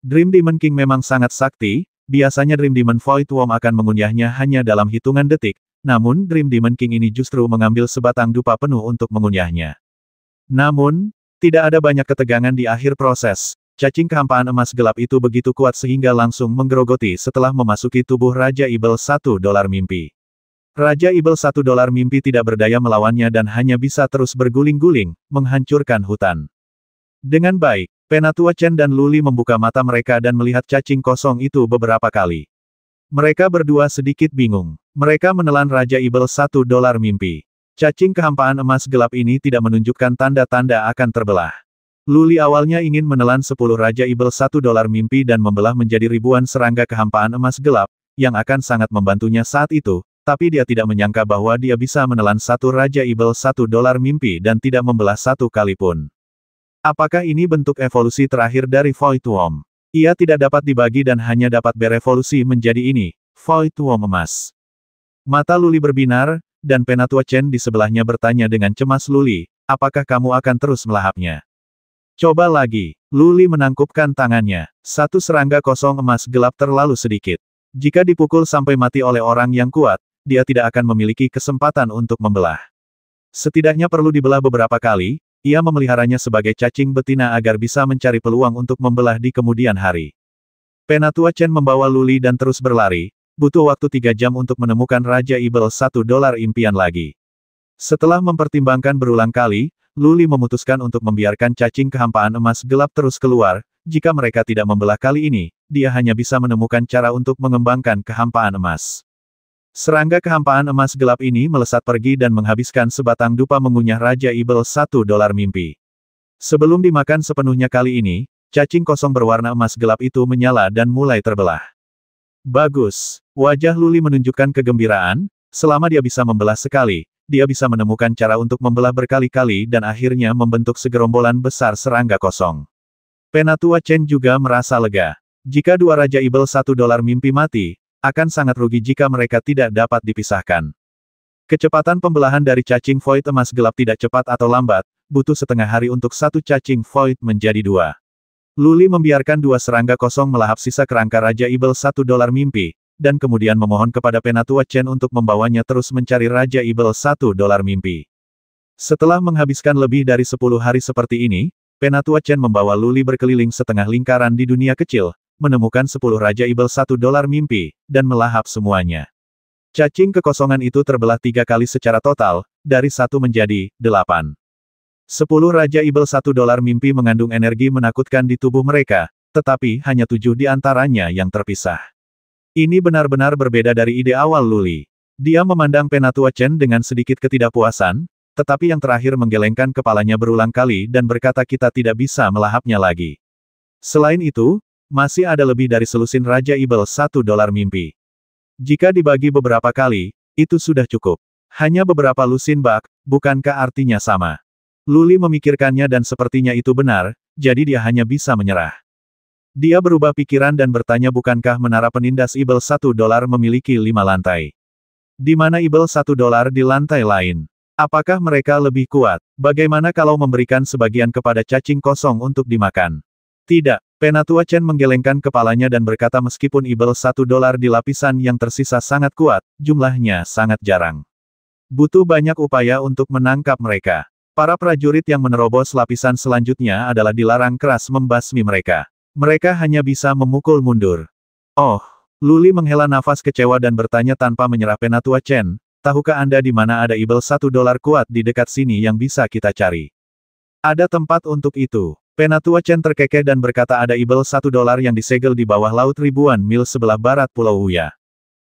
Dream Demon King memang sangat sakti, biasanya Dream Demon Void Worm akan mengunyahnya hanya dalam hitungan detik, namun Dream Demon King ini justru mengambil sebatang dupa penuh untuk mengunyahnya. Namun, tidak ada banyak ketegangan di akhir proses. Cacing kehampaan emas gelap itu begitu kuat sehingga langsung menggerogoti setelah memasuki tubuh Raja Ibel $1 mimpi. Raja Ibel $1 mimpi tidak berdaya melawannya dan hanya bisa terus berguling-guling, menghancurkan hutan. Dengan baik, Penatua Chen dan Luli membuka mata mereka dan melihat cacing kosong itu beberapa kali. Mereka berdua sedikit bingung. Mereka menelan Raja Ibel $1 mimpi. Cacing kehampaan emas gelap ini tidak menunjukkan tanda-tanda akan terbelah. Luli awalnya ingin menelan 10 Raja Ibel $1 mimpi dan membelah menjadi ribuan serangga kehampaan emas gelap, yang akan sangat membantunya saat itu, tapi dia tidak menyangka bahwa dia bisa menelan satu Raja Ibel $1 mimpi dan tidak membelah satu kali pun. Apakah ini bentuk evolusi terakhir dari Void Worm? Ia tidak dapat dibagi dan hanya dapat berevolusi menjadi ini, Void Worm emas. Mata Luli berbinar, dan Penatua Chen di sebelahnya bertanya dengan cemas, Luli, apakah kamu akan terus melahapnya? Coba lagi. Luli menangkupkan tangannya. Satu serangga kosong emas gelap terlalu sedikit. Jika dipukul sampai mati oleh orang yang kuat, dia tidak akan memiliki kesempatan untuk membelah. Setidaknya perlu dibelah beberapa kali, ia memeliharanya sebagai cacing betina agar bisa mencari peluang untuk membelah di kemudian hari. Penatua Chen membawa Luli dan terus berlari, butuh waktu 3 jam untuk menemukan Raja Ibel $1 impian lagi. Setelah mempertimbangkan berulang kali, Luli memutuskan untuk membiarkan cacing kehampaan emas gelap terus keluar. Jika mereka tidak membelah kali ini, dia hanya bisa menemukan cara untuk mengembangkan kehampaan emas. Serangga kehampaan emas gelap ini melesat pergi dan menghabiskan sebatang dupa mengunyah Raja Ibel $1 mimpi. Sebelum dimakan sepenuhnya kali ini, cacing kosong berwarna emas gelap itu menyala dan mulai terbelah. Bagus. Wajah Luli menunjukkan kegembiraan, selama dia bisa membelah sekali, dia bisa menemukan cara untuk membelah berkali-kali dan akhirnya membentuk segerombolan besar serangga kosong. Penatua Chen juga merasa lega. Jika dua Raja Ibel $1 mimpi mati, akan sangat rugi jika mereka tidak dapat dipisahkan. Kecepatan pembelahan dari cacing Void emas gelap tidak cepat atau lambat, butuh setengah hari untuk satu cacing Void menjadi 2. Luli membiarkan 2 serangga kosong melahap sisa kerangka Raja Ibel $1 mimpi, dan kemudian memohon kepada Penatua Chen untuk membawanya terus mencari Raja Ibel $1 mimpi. Setelah menghabiskan lebih dari 10 hari seperti ini, Penatua Chen membawa Luli berkeliling setengah lingkaran di dunia kecil, menemukan 10 Raja Ibel $1 mimpi, dan melahap semuanya. Cacing kekosongan itu terbelah 3 kali secara total, dari 1 menjadi 8. 10 Raja Ibel $1 mimpi mengandung energi menakutkan di tubuh mereka, tetapi hanya 7 di antaranya yang terpisah. Ini benar-benar berbeda dari ide awal Luli. Dia memandang Penatua Chen dengan sedikit ketidakpuasan, tetapi yang terakhir menggelengkan kepalanya berulang kali dan berkata kita tidak bisa melahapnya lagi. Selain itu, masih ada lebih dari selusin Raja Ibel $1 mimpi. Jika dibagi beberapa kali, itu sudah cukup. Hanya beberapa lusin bak, bukankah artinya sama? Luli memikirkannya dan sepertinya itu benar, jadi dia hanya bisa menyerah. Dia berubah pikiran dan bertanya bukankah menara penindas Ibel $1 memiliki 5 lantai? Di mana Ibel $1 di lantai lain? Apakah mereka lebih kuat? Bagaimana kalau memberikan sebagian kepada cacing kosong untuk dimakan? Tidak. Penatua Chen menggelengkan kepalanya dan berkata meskipun Ibel $1 di lapisan yang tersisa sangat kuat, jumlahnya sangat jarang. Butuh banyak upaya untuk menangkap mereka. Para prajurit yang menerobos lapisan selanjutnya adalah dilarang keras membasmi mereka. Mereka hanya bisa memukul mundur. Oh, Luli menghela nafas kecewa dan bertanya tanpa menyerah Penatua Chen, tahukah Anda di mana ada Ibel $1 kuat di dekat sini yang bisa kita cari? Ada tempat untuk itu. Penatua Chen terkekeh dan berkata ada Ibel $1 yang disegel di bawah laut ribuan mil sebelah barat Pulau Wuya.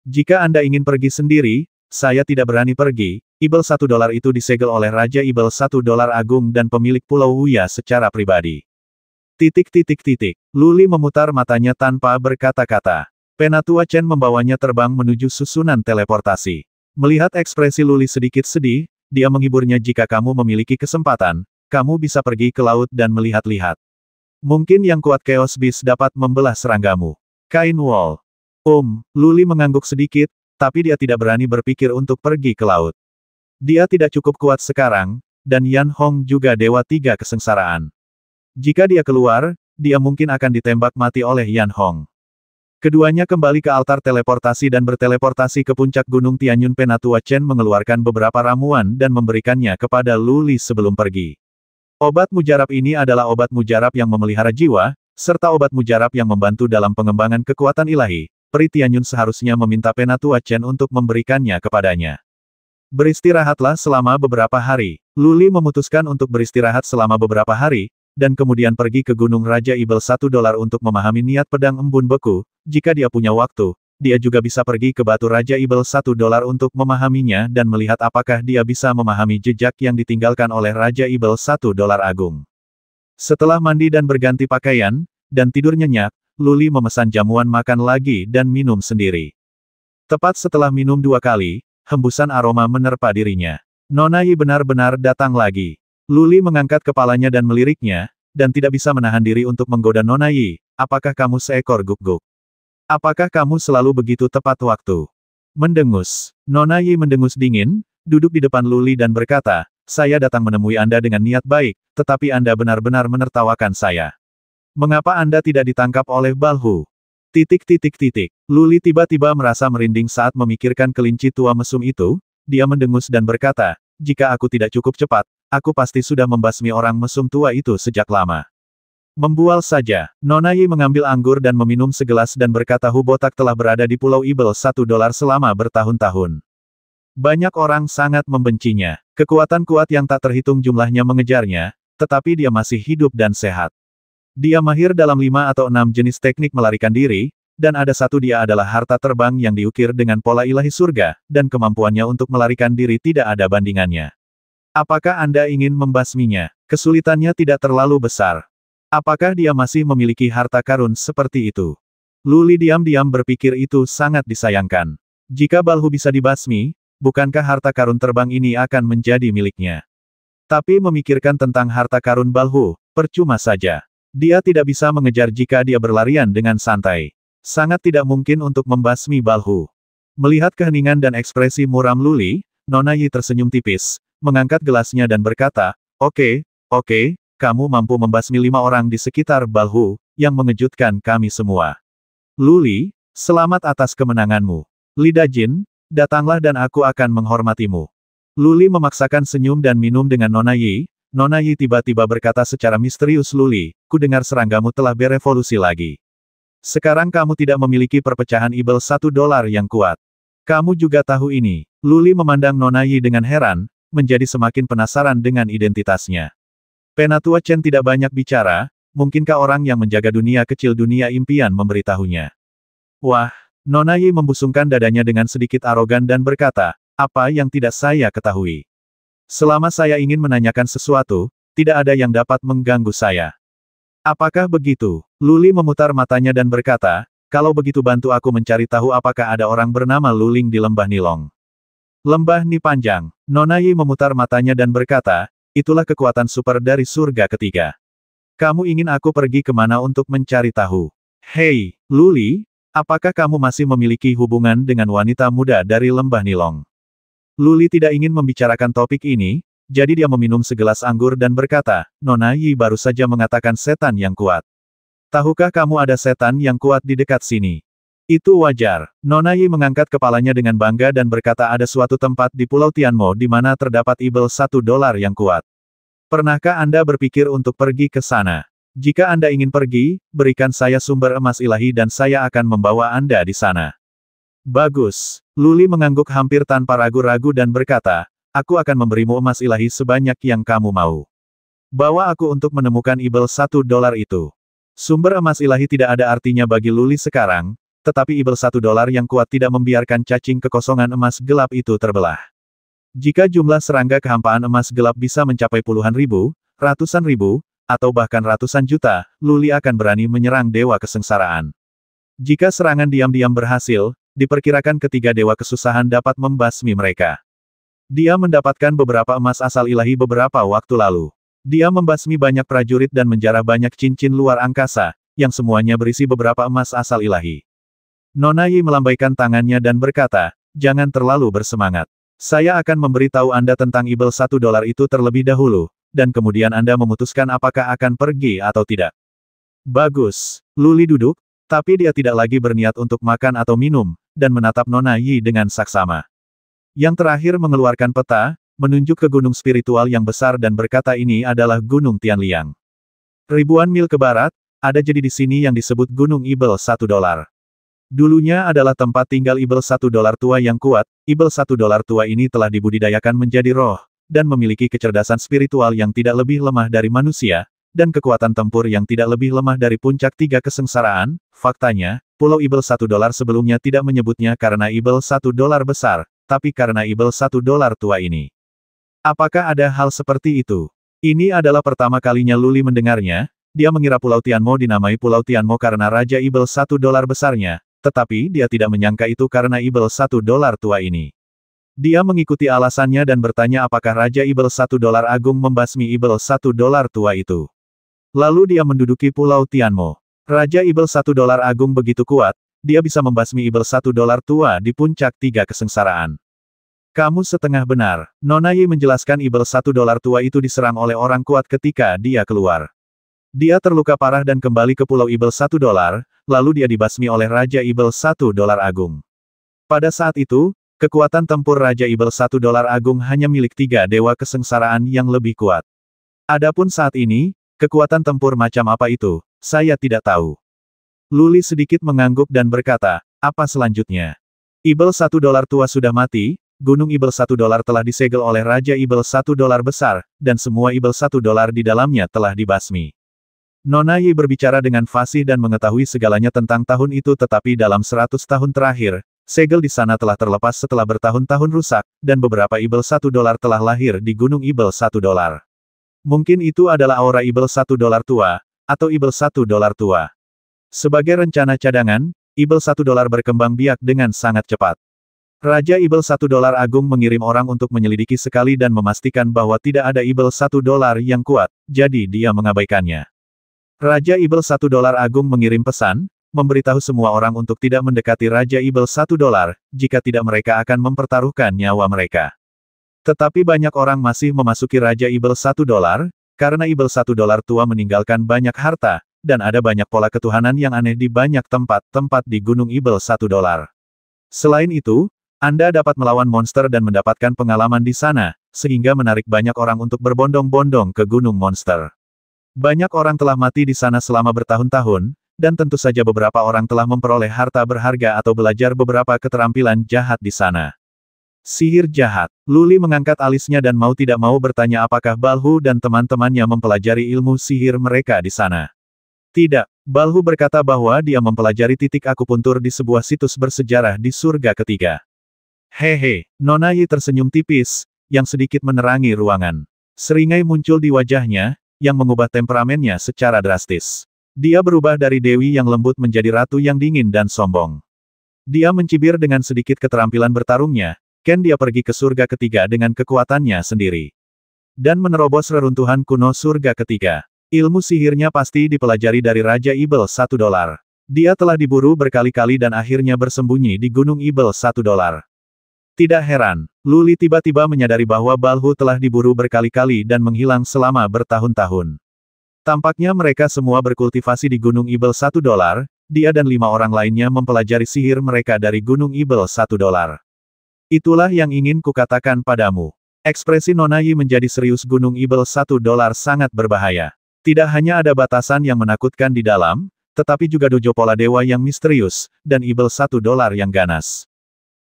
Jika Anda ingin pergi sendiri, saya tidak berani pergi. Ibel $1 itu disegel oleh Raja Ibel $1 Agung dan pemilik Pulau Wuya secara pribadi. Luli memutar matanya tanpa berkata-kata. Penatua Chen membawanya terbang menuju susunan teleportasi. Melihat ekspresi Luli sedikit sedih, dia menghiburnya jika kamu memiliki kesempatan, kamu bisa pergi ke laut dan melihat-lihat. Mungkin yang kuat Chaos Beast dapat membelah seranggamu. Kain Wall. Luli mengangguk sedikit, tapi dia tidak berani berpikir untuk pergi ke laut. Dia tidak cukup kuat sekarang, dan Yan Hong juga Dewa Tiga Kesengsaraan. Jika dia keluar, dia mungkin akan ditembak mati oleh Yan Hong. Keduanya kembali ke altar teleportasi dan berteleportasi ke puncak Gunung Tianyun. Penatua Chen mengeluarkan beberapa ramuan dan memberikannya kepada Lu Li sebelum pergi. Obat mujarab ini adalah obat mujarab yang memelihara jiwa, serta obat mujarab yang membantu dalam pengembangan kekuatan ilahi. Peri Tianyun seharusnya meminta Penatua Chen untuk memberikannya kepadanya. Beristirahatlah selama beberapa hari. Lu Li memutuskan untuk beristirahat selama beberapa hari, dan kemudian pergi ke Gunung Raja Ibel $1 untuk memahami niat pedang embun beku. Jika dia punya waktu, dia juga bisa pergi ke Batu Raja Ibel $1 untuk memahaminya dan melihat apakah dia bisa memahami jejak yang ditinggalkan oleh Raja Ibel $1 Agung. Setelah mandi dan berganti pakaian, dan tidur nyenyak, Lu Li memesan jamuan makan lagi dan minum sendiri. Tepat setelah minum 2 kali, hembusan aroma menerpa dirinya. Nona Yi benar-benar datang lagi. Lu Li mengangkat kepalanya dan meliriknya, dan tidak bisa menahan diri untuk menggoda Nona Yi. Apakah kamu seekor guguk? Apakah kamu selalu begitu tepat waktu? Mendengus. Nona Yi mendengus dingin, duduk di depan Lu Li dan berkata, saya datang menemui Anda dengan niat baik, tetapi Anda benar-benar menertawakan saya. Mengapa Anda tidak ditangkap oleh Balhu? Lu Li tiba-tiba merasa merinding saat memikirkan kelinci tua mesum itu. Dia mendengus dan berkata, jika aku tidak cukup cepat, aku pasti sudah membasmi orang mesum tua itu sejak lama. Membual saja. Nona Yi mengambil anggur dan meminum segelas dan berkata Hu Botak telah berada di Pulau Ibel $1 selama bertahun-tahun. Banyak orang sangat membencinya. Kekuatan kuat yang tak terhitung jumlahnya mengejarnya, tetapi dia masih hidup dan sehat. Dia mahir dalam 5 atau 6 jenis teknik melarikan diri, dan ada satu dia adalah harta terbang yang diukir dengan pola ilahi surga, dan kemampuannya untuk melarikan diri tidak ada bandingannya. Apakah Anda ingin membasminya? Kesulitannya tidak terlalu besar. Apakah dia masih memiliki harta karun seperti itu? Lu Li diam-diam berpikir itu sangat disayangkan. Jika Balhu bisa dibasmi, bukankah harta karun terbang ini akan menjadi miliknya? Tapi memikirkan tentang harta karun Balhu, percuma saja. Dia tidak bisa mengejar jika dia berlarian dengan santai. Sangat tidak mungkin untuk membasmi Balhu. Melihat keheningan dan ekspresi muram Lu Li, Nona Yi tersenyum tipis, mengangkat gelasnya dan berkata, oke, kamu mampu membasmi 5 orang di sekitar Balhu, yang mengejutkan kami semua. Lu Li, selamat atas kemenanganmu. Li Dajin, datanglah dan aku akan menghormatimu. Lu Li memaksakan senyum dan minum dengan Nona Yi. Nona Yi tiba-tiba berkata secara misterius Lu Li, kudengar seranggamu telah berevolusi lagi. Sekarang kamu tidak memiliki perpecahan Ibel $1 yang kuat. Kamu juga tahu ini. Lu Li memandang Nona Yi dengan heran, menjadi semakin penasaran dengan identitasnya. Penatua Chen tidak banyak bicara, mungkinkah orang yang menjaga dunia kecil dunia impian memberitahunya? Wah, Nona Yi membusungkan dadanya dengan sedikit arogan dan berkata, apa yang tidak saya ketahui? Selama saya ingin menanyakan sesuatu, tidak ada yang dapat mengganggu saya. Apakah begitu? Lu Li memutar matanya dan berkata, kalau begitu bantu aku mencari tahu apakah ada orang bernama Lu Ling di Lembah Nilong. Lembah Ni Panjang. Nona Yi memutar matanya dan berkata, itulah kekuatan super dari surga ketiga. Kamu ingin aku pergi kemana untuk mencari tahu? Hei, Lu Li, apakah kamu masih memiliki hubungan dengan wanita muda dari Lembah Nilong? Lu Li tidak ingin membicarakan topik ini, jadi dia meminum segelas anggur dan berkata, Nona Yi baru saja mengatakan setan yang kuat. Tahukah kamu ada setan yang kuat di dekat sini? Itu wajar. Nona Yi mengangkat kepalanya dengan bangga dan berkata ada suatu tempat di Pulau Tianmo di mana terdapat Ibel $1 yang kuat. Pernahkah Anda berpikir untuk pergi ke sana? Jika Anda ingin pergi, berikan saya sumber emas ilahi dan saya akan membawa Anda di sana. Bagus. Lu Li mengangguk hampir tanpa ragu-ragu dan berkata, aku akan memberimu emas ilahi sebanyak yang kamu mau. Bawa aku untuk menemukan Ibel $1 itu. Sumber emas ilahi tidak ada artinya bagi Lu Li sekarang, tetapi Ibel $1 yang kuat tidak membiarkan cacing kekosongan emas gelap itu terbelah. Jika jumlah serangga kehampaan emas gelap bisa mencapai puluhan ribu, ratusan ribu, atau bahkan ratusan juta, Lu Li akan berani menyerang dewa kesengsaraan. Jika serangan diam-diam berhasil, diperkirakan ketiga dewa kesusahan dapat membasmi mereka. Dia mendapatkan beberapa emas asal ilahi beberapa waktu lalu. Dia membasmi banyak prajurit dan menjarah banyak cincin luar angkasa, yang semuanya berisi beberapa emas asal ilahi. Nona Yi melambaikan tangannya dan berkata, jangan terlalu bersemangat. Saya akan memberitahu Anda tentang Ibel $1 itu terlebih dahulu, dan kemudian Anda memutuskan apakah akan pergi atau tidak. Bagus. Luli duduk, tapi dia tidak lagi berniat untuk makan atau minum, dan menatap Nona Yi dengan saksama. Yang terakhir mengeluarkan peta, menunjuk ke gunung spiritual yang besar dan berkata ini adalah Gunung Tianliang. Ribuan mil ke barat, ada jadi di sini yang disebut Gunung Ibel $1. Dulunya adalah tempat tinggal Ibel $1 tua yang kuat. Ibel $1 tua ini telah dibudidayakan menjadi roh, dan memiliki kecerdasan spiritual yang tidak lebih lemah dari manusia, dan kekuatan tempur yang tidak lebih lemah dari puncak 3 kesengsaraan. Faktanya, Pulau Ibel $1 sebelumnya tidak menyebutnya karena Ibel $1 besar, tapi karena Ibel $1 tua ini. Apakah ada hal seperti itu? Ini adalah pertama kalinya Luli mendengarnya. Dia mengira Pulau Tianmo dinamai Pulau Tianmo karena Raja Ibel $1 besarnya, tetapi dia tidak menyangka itu karena Ibel $1 tua ini. Dia mengikuti alasannya dan bertanya apakah Raja Ibel $1 agung membasmi Ibel $1 tua itu. Lalu dia menduduki Pulau Tianmo. Raja Ibel $1 agung begitu kuat, dia bisa membasmi Ibel $1 tua di puncak 3 kesengsaraan. Kamu setengah benar. Nona Yi menjelaskan Ibel $1 tua itu diserang oleh orang kuat ketika dia keluar. Dia terluka parah dan kembali ke Pulau Ibel $1, lalu dia dibasmi oleh Raja Ibel $1 agung. Pada saat itu, kekuatan tempur Raja Ibel $1 agung hanya milik 3 dewa kesengsaraan yang lebih kuat. Adapun saat ini, kekuatan tempur macam apa itu, saya tidak tahu. Luli sedikit mengangguk dan berkata, apa selanjutnya? Ibel $1 tua sudah mati. Gunung Ibel $1 telah disegel oleh Raja Ibel $1 besar, dan semua Ibel $1 di dalamnya telah dibasmi. Nona Yi berbicara dengan fasih dan mengetahui segalanya tentang tahun itu tetapi dalam 100 tahun terakhir, segel di sana telah terlepas setelah bertahun-tahun rusak, dan beberapa Ibel $1 telah lahir di Gunung Ibel $1. Mungkin itu adalah aura Ibel $1 tua, atau Ibel $1 tua. Sebagai rencana cadangan, Ibel $1 berkembang biak dengan sangat cepat. Raja Ibel $1 agung mengirim orang untuk menyelidiki sekali dan memastikan bahwa tidak ada Ibel $1 yang kuat, jadi dia mengabaikannya. Raja Ibel $1 agung mengirim pesan, memberitahu semua orang untuk tidak mendekati Raja Ibel $1, jika tidak mereka akan mempertaruhkan nyawa mereka. Tetapi banyak orang masih memasuki Raja Ibel $1, karena Ibel $1 tua meninggalkan banyak harta, dan ada banyak pola ketuhanan yang aneh di banyak tempat-tempat di Gunung Ibel $1. Selain itu, Anda dapat melawan monster dan mendapatkan pengalaman di sana, sehingga menarik banyak orang untuk berbondong-bondong ke Gunung Monster. Banyak orang telah mati di sana selama bertahun-tahun, dan tentu saja beberapa orang telah memperoleh harta berharga atau belajar beberapa keterampilan jahat di sana. Sihir jahat. Luli mengangkat alisnya dan mau tidak mau bertanya apakah Balhu dan teman-temannya mempelajari ilmu sihir mereka di sana. Tidak, Balhu berkata bahwa dia mempelajari titik akupuntur di sebuah situs bersejarah di surga ketiga. Hehe, Nona Yi tersenyum tipis, yang sedikit menerangi ruangan. Seringai muncul di wajahnya, yang mengubah temperamennya secara drastis. Dia berubah dari dewi yang lembut menjadi ratu yang dingin dan sombong. Dia mencibir dengan sedikit keterampilan bertarungnya, dia pergi ke surga ketiga dengan kekuatannya sendiri. Dan menerobos reruntuhan kuno surga ketiga. Ilmu sihirnya pasti dipelajari dari Raja Ibel $1. Dia telah diburu berkali-kali dan akhirnya bersembunyi di Gunung Ibel $1. Tidak heran, Luli tiba-tiba menyadari bahwa Balhu telah diburu berkali-kali dan menghilang selama bertahun-tahun. Tampaknya mereka semua berkultivasi di Gunung Ibel $1, dia dan 5 orang lainnya mempelajari sihir mereka dari Gunung Ibel $1. Itulah yang ingin kukatakan padamu. Ekspresi Nona Yi menjadi serius. Gunung Ibel $1 sangat berbahaya. Tidak hanya ada batasan yang menakutkan di dalam, tetapi juga dojo pola dewa yang misterius, dan Ibel $1 yang ganas.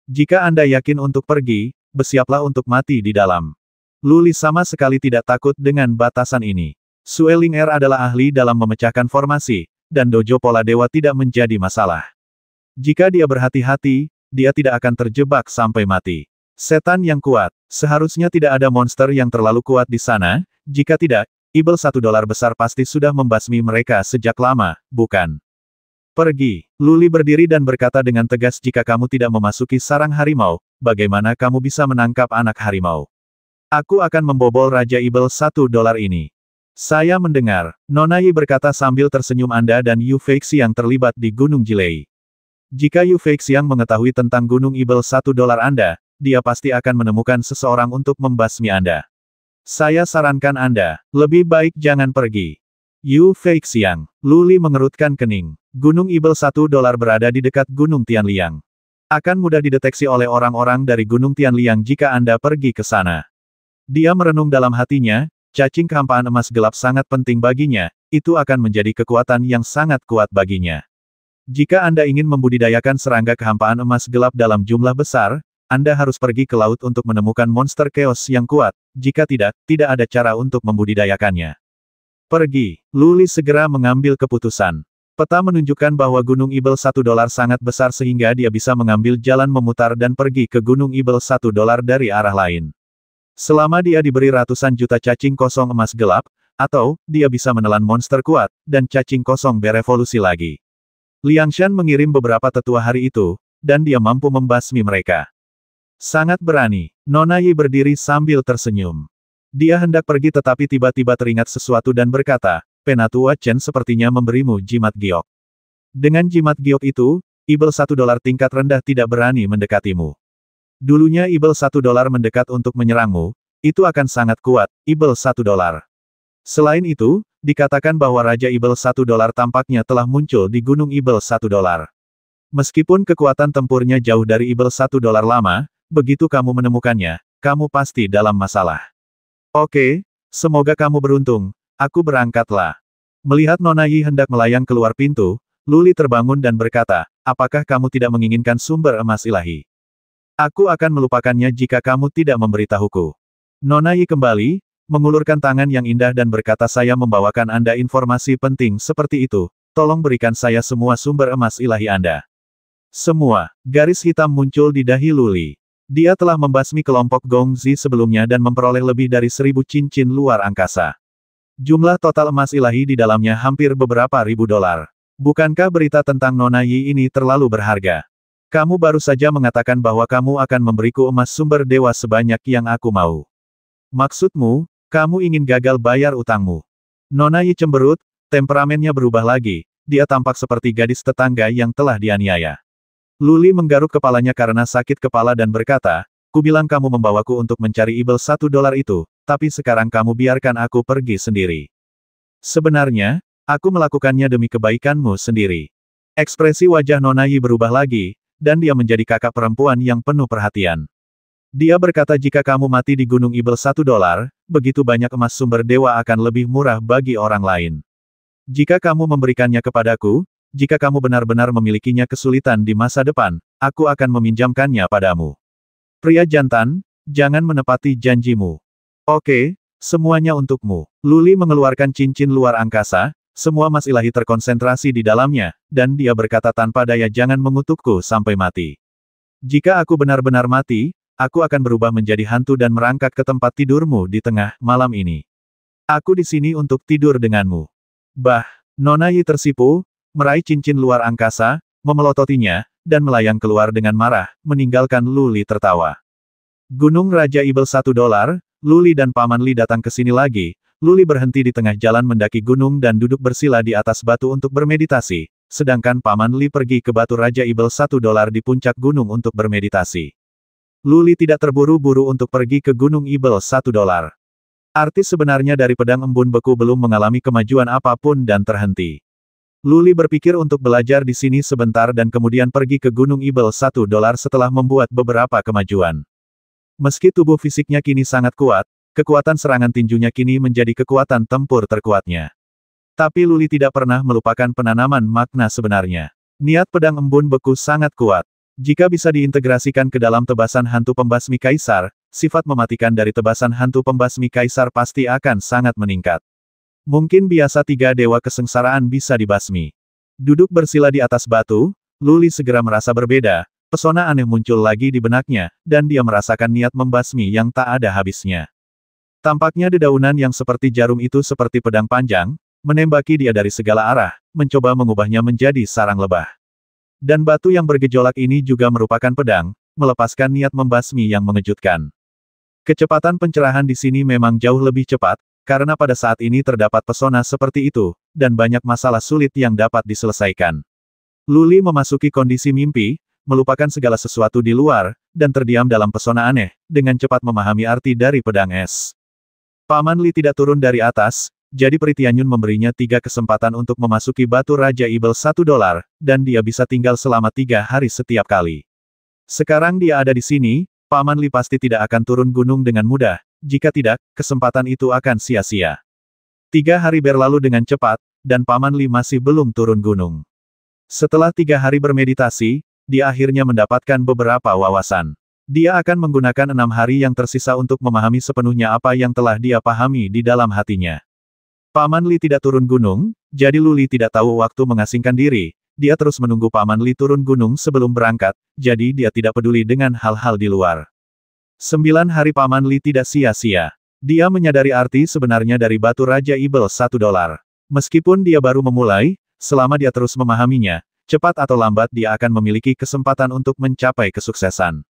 Jika Anda yakin untuk pergi, bersiaplah untuk mati di dalam. Luli sama sekali tidak takut dengan batasan ini. Sueling Er adalah ahli dalam memecahkan formasi, dan dojo pola dewa tidak menjadi masalah. Jika dia berhati-hati, dia tidak akan terjebak sampai mati. Setan yang kuat, seharusnya tidak ada monster yang terlalu kuat di sana, jika tidak, Ibel $1 besar pasti sudah membasmi mereka sejak lama, bukan? Pergi. Luli berdiri dan berkata dengan tegas jika kamu tidak memasuki sarang harimau, bagaimana kamu bisa menangkap anak harimau? Aku akan membobol Raja Ibel $1 ini. Saya mendengar, Nona Yi berkata sambil tersenyum Anda dan Yu Feixiang terlibat di Gunung Jilei. Jika Yu Feixiang mengetahui tentang Gunung Ibel $1 Anda, dia pasti akan menemukan seseorang untuk membasmi Anda. Saya sarankan Anda, lebih baik jangan pergi. Yu Feixiang. Luli mengerutkan kening. Gunung Ibel $1 berada di dekat Gunung Tianliang. Akan mudah dideteksi oleh orang-orang dari Gunung Tianliang jika Anda pergi ke sana. Dia merenung dalam hatinya, cacing kehampaan emas gelap sangat penting baginya, itu akan menjadi kekuatan yang sangat kuat baginya. Jika Anda ingin membudidayakan serangga kehampaan emas gelap dalam jumlah besar, Anda harus pergi ke laut untuk menemukan monster chaos yang kuat, jika tidak, tidak ada cara untuk membudidayakannya. Pergi. Luli segera mengambil keputusan. Peta menunjukkan bahwa Gunung Ibel $1 sangat besar sehingga dia bisa mengambil jalan memutar dan pergi ke Gunung Ibel $1 dari arah lain. Selama dia diberi ratusan juta cacing kosong emas gelap, atau, dia bisa menelan monster kuat, dan cacing kosong berevolusi lagi. Liangshan mengirim beberapa tetua hari itu, dan dia mampu membasmi mereka. Sangat berani. Nona Yi berdiri sambil tersenyum. Dia hendak pergi tetapi tiba-tiba teringat sesuatu dan berkata, Penatua Chen sepertinya memberimu jimat giok. Dengan jimat giok itu, Ibel $1 tingkat rendah tidak berani mendekatimu. Dulunya Ibel $1 mendekat untuk menyerangmu, itu akan sangat kuat, Ibel $1. Selain itu, dikatakan bahwa Raja Ibel $1 tampaknya telah muncul di Gunung Ibel $1. Meskipun kekuatan tempurnya jauh dari Ibel $1 lama, begitu kamu menemukannya, kamu pasti dalam masalah. Oke, semoga kamu beruntung, aku berangkatlah. Melihat Nona Yi hendak melayang keluar pintu, Luli terbangun dan berkata, apakah kamu tidak menginginkan sumber emas ilahi? Aku akan melupakannya jika kamu tidak memberitahuku. Nona Yi kembali, mengulurkan tangan yang indah dan berkata saya membawakan Anda informasi penting seperti itu, tolong berikan saya semua sumber emas ilahi Anda. Semua, garis hitam muncul di dahi Luli. Dia telah membasmi kelompok Gongzi sebelumnya dan memperoleh lebih dari 1000 cincin luar angkasa. Jumlah total emas ilahi di dalamnya hampir beberapa ribu dolar. Bukankah berita tentang Nona Yi ini terlalu berharga? Kamu baru saja mengatakan bahwa kamu akan memberiku emas sumber dewa sebanyak yang aku mau. Maksudmu, kamu ingin gagal bayar utangmu. Nona Yi cemberut, temperamennya berubah lagi, dia tampak seperti gadis tetangga yang telah dianiaya. Luli menggaruk kepalanya karena sakit kepala dan berkata, kubilang kamu membawaku untuk mencari Ibel $1 itu, tapi sekarang kamu biarkan aku pergi sendiri. Sebenarnya, aku melakukannya demi kebaikanmu sendiri. Ekspresi wajah Nona Yi berubah lagi, dan dia menjadi kakak perempuan yang penuh perhatian. Dia berkata jika kamu mati di Gunung Ibel $1, begitu banyak emas sumber dewa akan lebih murah bagi orang lain. Jika kamu memberikannya kepadaku, jika kamu benar-benar memilikinya kesulitan di masa depan, aku akan meminjamkannya padamu. Pria jantan, jangan menepati janjimu. Oke, semuanya untukmu. Luli mengeluarkan cincin luar angkasa, semua emas ilahi terkonsentrasi di dalamnya, dan dia berkata tanpa daya jangan mengutukku sampai mati. Jika aku benar-benar mati, aku akan berubah menjadi hantu dan merangkak ke tempat tidurmu di tengah malam ini. Aku di sini untuk tidur denganmu. Bah, Nona Yi tersipu, meraih cincin luar angkasa, memelototinya, dan melayang keluar dengan marah, meninggalkan Luli tertawa. Gunung Raja Ibel $1, Luli dan Paman Li datang ke sini lagi. Luli berhenti di tengah jalan mendaki gunung dan duduk bersila di atas batu untuk bermeditasi, sedangkan Paman Li pergi ke batu Raja Ibel $1 di puncak gunung untuk bermeditasi. Luli tidak terburu-buru untuk pergi ke Gunung Ibel $1. Artis sebenarnya dari pedang embun beku belum mengalami kemajuan apapun dan terhenti. Luli berpikir untuk belajar di sini sebentar dan kemudian pergi ke Gunung Ibel $1 setelah membuat beberapa kemajuan. Meski tubuh fisiknya kini sangat kuat, kekuatan serangan tinjunya kini menjadi kekuatan tempur terkuatnya. Tapi Luli tidak pernah melupakan penanaman makna sebenarnya. Niat pedang embun beku sangat kuat. Jika bisa diintegrasikan ke dalam tebasan hantu pembasmi kaisar, sifat mematikan dari tebasan hantu pembasmi kaisar pasti akan sangat meningkat. Mungkin biasa 3 dewa kesengsaraan bisa dibasmi. Duduk bersila di atas batu, Luli segera merasa berbeda, pesona aneh muncul lagi di benaknya, dan dia merasakan niat membasmi yang tak ada habisnya. Tampaknya dedaunan yang seperti jarum itu seperti pedang panjang, menembaki dia dari segala arah, mencoba mengubahnya menjadi sarang lebah. Dan batu yang bergejolak ini juga merupakan pedang, melepaskan niat membasmi yang mengejutkan. Kecepatan pencerahan di sini memang jauh lebih cepat, karena pada saat ini terdapat pesona seperti itu, dan banyak masalah sulit yang dapat diselesaikan. Luli memasuki kondisi mimpi, melupakan segala sesuatu di luar, dan terdiam dalam pesona aneh, dengan cepat memahami arti dari pedang es. Paman Li tidak turun dari atas, jadi Pri Tianyun memberinya 3 kesempatan untuk memasuki batu Raja Ibel $1, dan dia bisa tinggal selama 3 hari setiap kali. Sekarang dia ada di sini, Paman Li pasti tidak akan turun gunung dengan mudah, jika tidak, kesempatan itu akan sia-sia. 3 hari berlalu dengan cepat, dan Paman Li masih belum turun gunung. Setelah 3 hari bermeditasi, dia akhirnya mendapatkan beberapa wawasan. Dia akan menggunakan 6 hari yang tersisa untuk memahami sepenuhnya apa yang telah dia pahami di dalam hatinya. Paman Li tidak turun gunung, jadi Lu Li tidak tahu waktu mengasingkan diri. Dia terus menunggu Paman Li turun gunung sebelum berangkat, jadi dia tidak peduli dengan hal-hal di luar. 9 hari Paman Li tidak sia-sia. Dia menyadari arti sebenarnya dari batu Raja Ibel $1. Meskipun dia baru memulai, selama dia terus memahaminya, cepat atau lambat dia akan memiliki kesempatan untuk mencapai kesuksesan.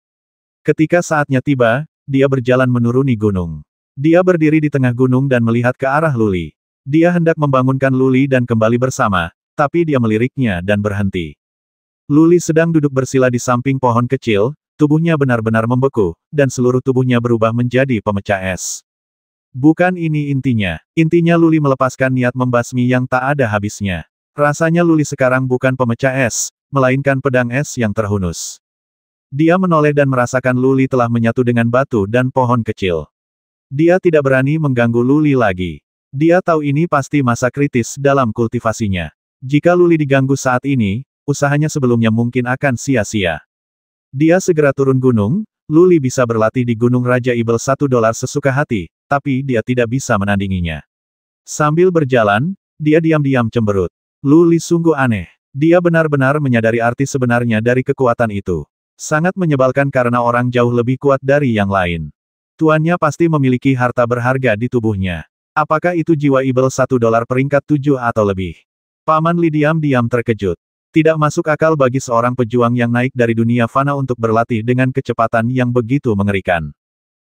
Ketika saatnya tiba, dia berjalan menuruni gunung. Dia berdiri di tengah gunung dan melihat ke arah Lu Li. Dia hendak membangunkan Lu Li dan kembali bersama, tapi dia meliriknya dan berhenti. Lu Li sedang duduk bersila di samping pohon kecil, tubuhnya benar-benar membeku, dan seluruh tubuhnya berubah menjadi pemecah es. Bukan ini intinya. Intinya Lu Li melepaskan niat membasmi yang tak ada habisnya. Rasanya Lu Li sekarang bukan pemecah es, melainkan pedang es yang terhunus. Dia menoleh dan merasakan Lu Li telah menyatu dengan batu dan pohon kecil. Dia tidak berani mengganggu Lu Li lagi. Dia tahu ini pasti masa kritis dalam kultivasinya. Jika Lu Li diganggu saat ini, usahanya sebelumnya mungkin akan sia-sia. Dia segera turun gunung, Lu Li bisa berlatih di Gunung Raja Ibel $1 sesuka hati, tapi dia tidak bisa menandinginya. Sambil berjalan, dia diam-diam cemberut. Lu Li sungguh aneh. Dia benar-benar menyadari arti sebenarnya dari kekuatan itu. Sangat menyebalkan karena orang jauh lebih kuat dari yang lain. Tuannya pasti memiliki harta berharga di tubuhnya. Apakah itu jiwa Ibel $1 peringkat 7 atau lebih? Paman Li diam-diam terkejut. Tidak masuk akal bagi seorang pejuang yang naik dari dunia fana untuk berlatih dengan kecepatan yang begitu mengerikan.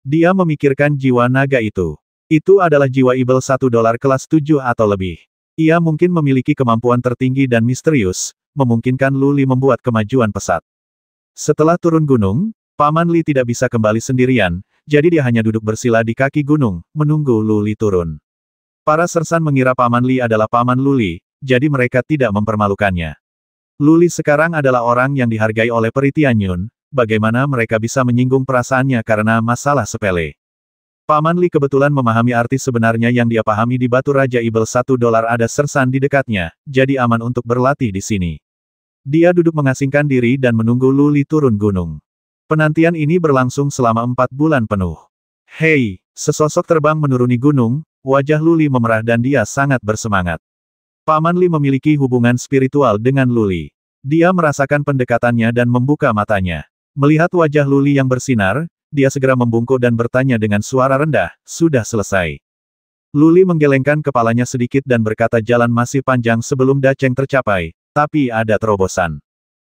Dia memikirkan jiwa naga itu. Itu adalah jiwa Ibel $1 kelas 7 atau lebih. Ia mungkin memiliki kemampuan tertinggi dan misterius, memungkinkan Lu Li membuat kemajuan pesat. Setelah turun gunung, Paman Li tidak bisa kembali sendirian, jadi dia hanya duduk bersila di kaki gunung, menunggu Lu Li turun. Para sersan mengira Paman Li adalah Paman Lu Li, jadi mereka tidak mempermalukannya. Lu Li sekarang adalah orang yang dihargai oleh Pri Tianyun, bagaimana mereka bisa menyinggung perasaannya karena masalah sepele. Paman Li kebetulan memahami arti sebenarnya yang dia pahami di batu Raja Ibel $1 ada sersan di dekatnya, jadi aman untuk berlatih di sini. Dia duduk mengasingkan diri dan menunggu Lu Li turun gunung. Penantian ini berlangsung selama 4 bulan penuh. Hei, sesosok terbang menuruni gunung, wajah Lu Li memerah dan dia sangat bersemangat. Paman Li memiliki hubungan spiritual dengan Lu Li. Dia merasakan pendekatannya dan membuka matanya. Melihat wajah Lu Li yang bersinar, dia segera membungkuk dan bertanya dengan suara rendah, "Sudah selesai?" Lu Li menggelengkan kepalanya sedikit dan berkata jalan masih panjang sebelum Dacheng tercapai, tapi ada terobosan.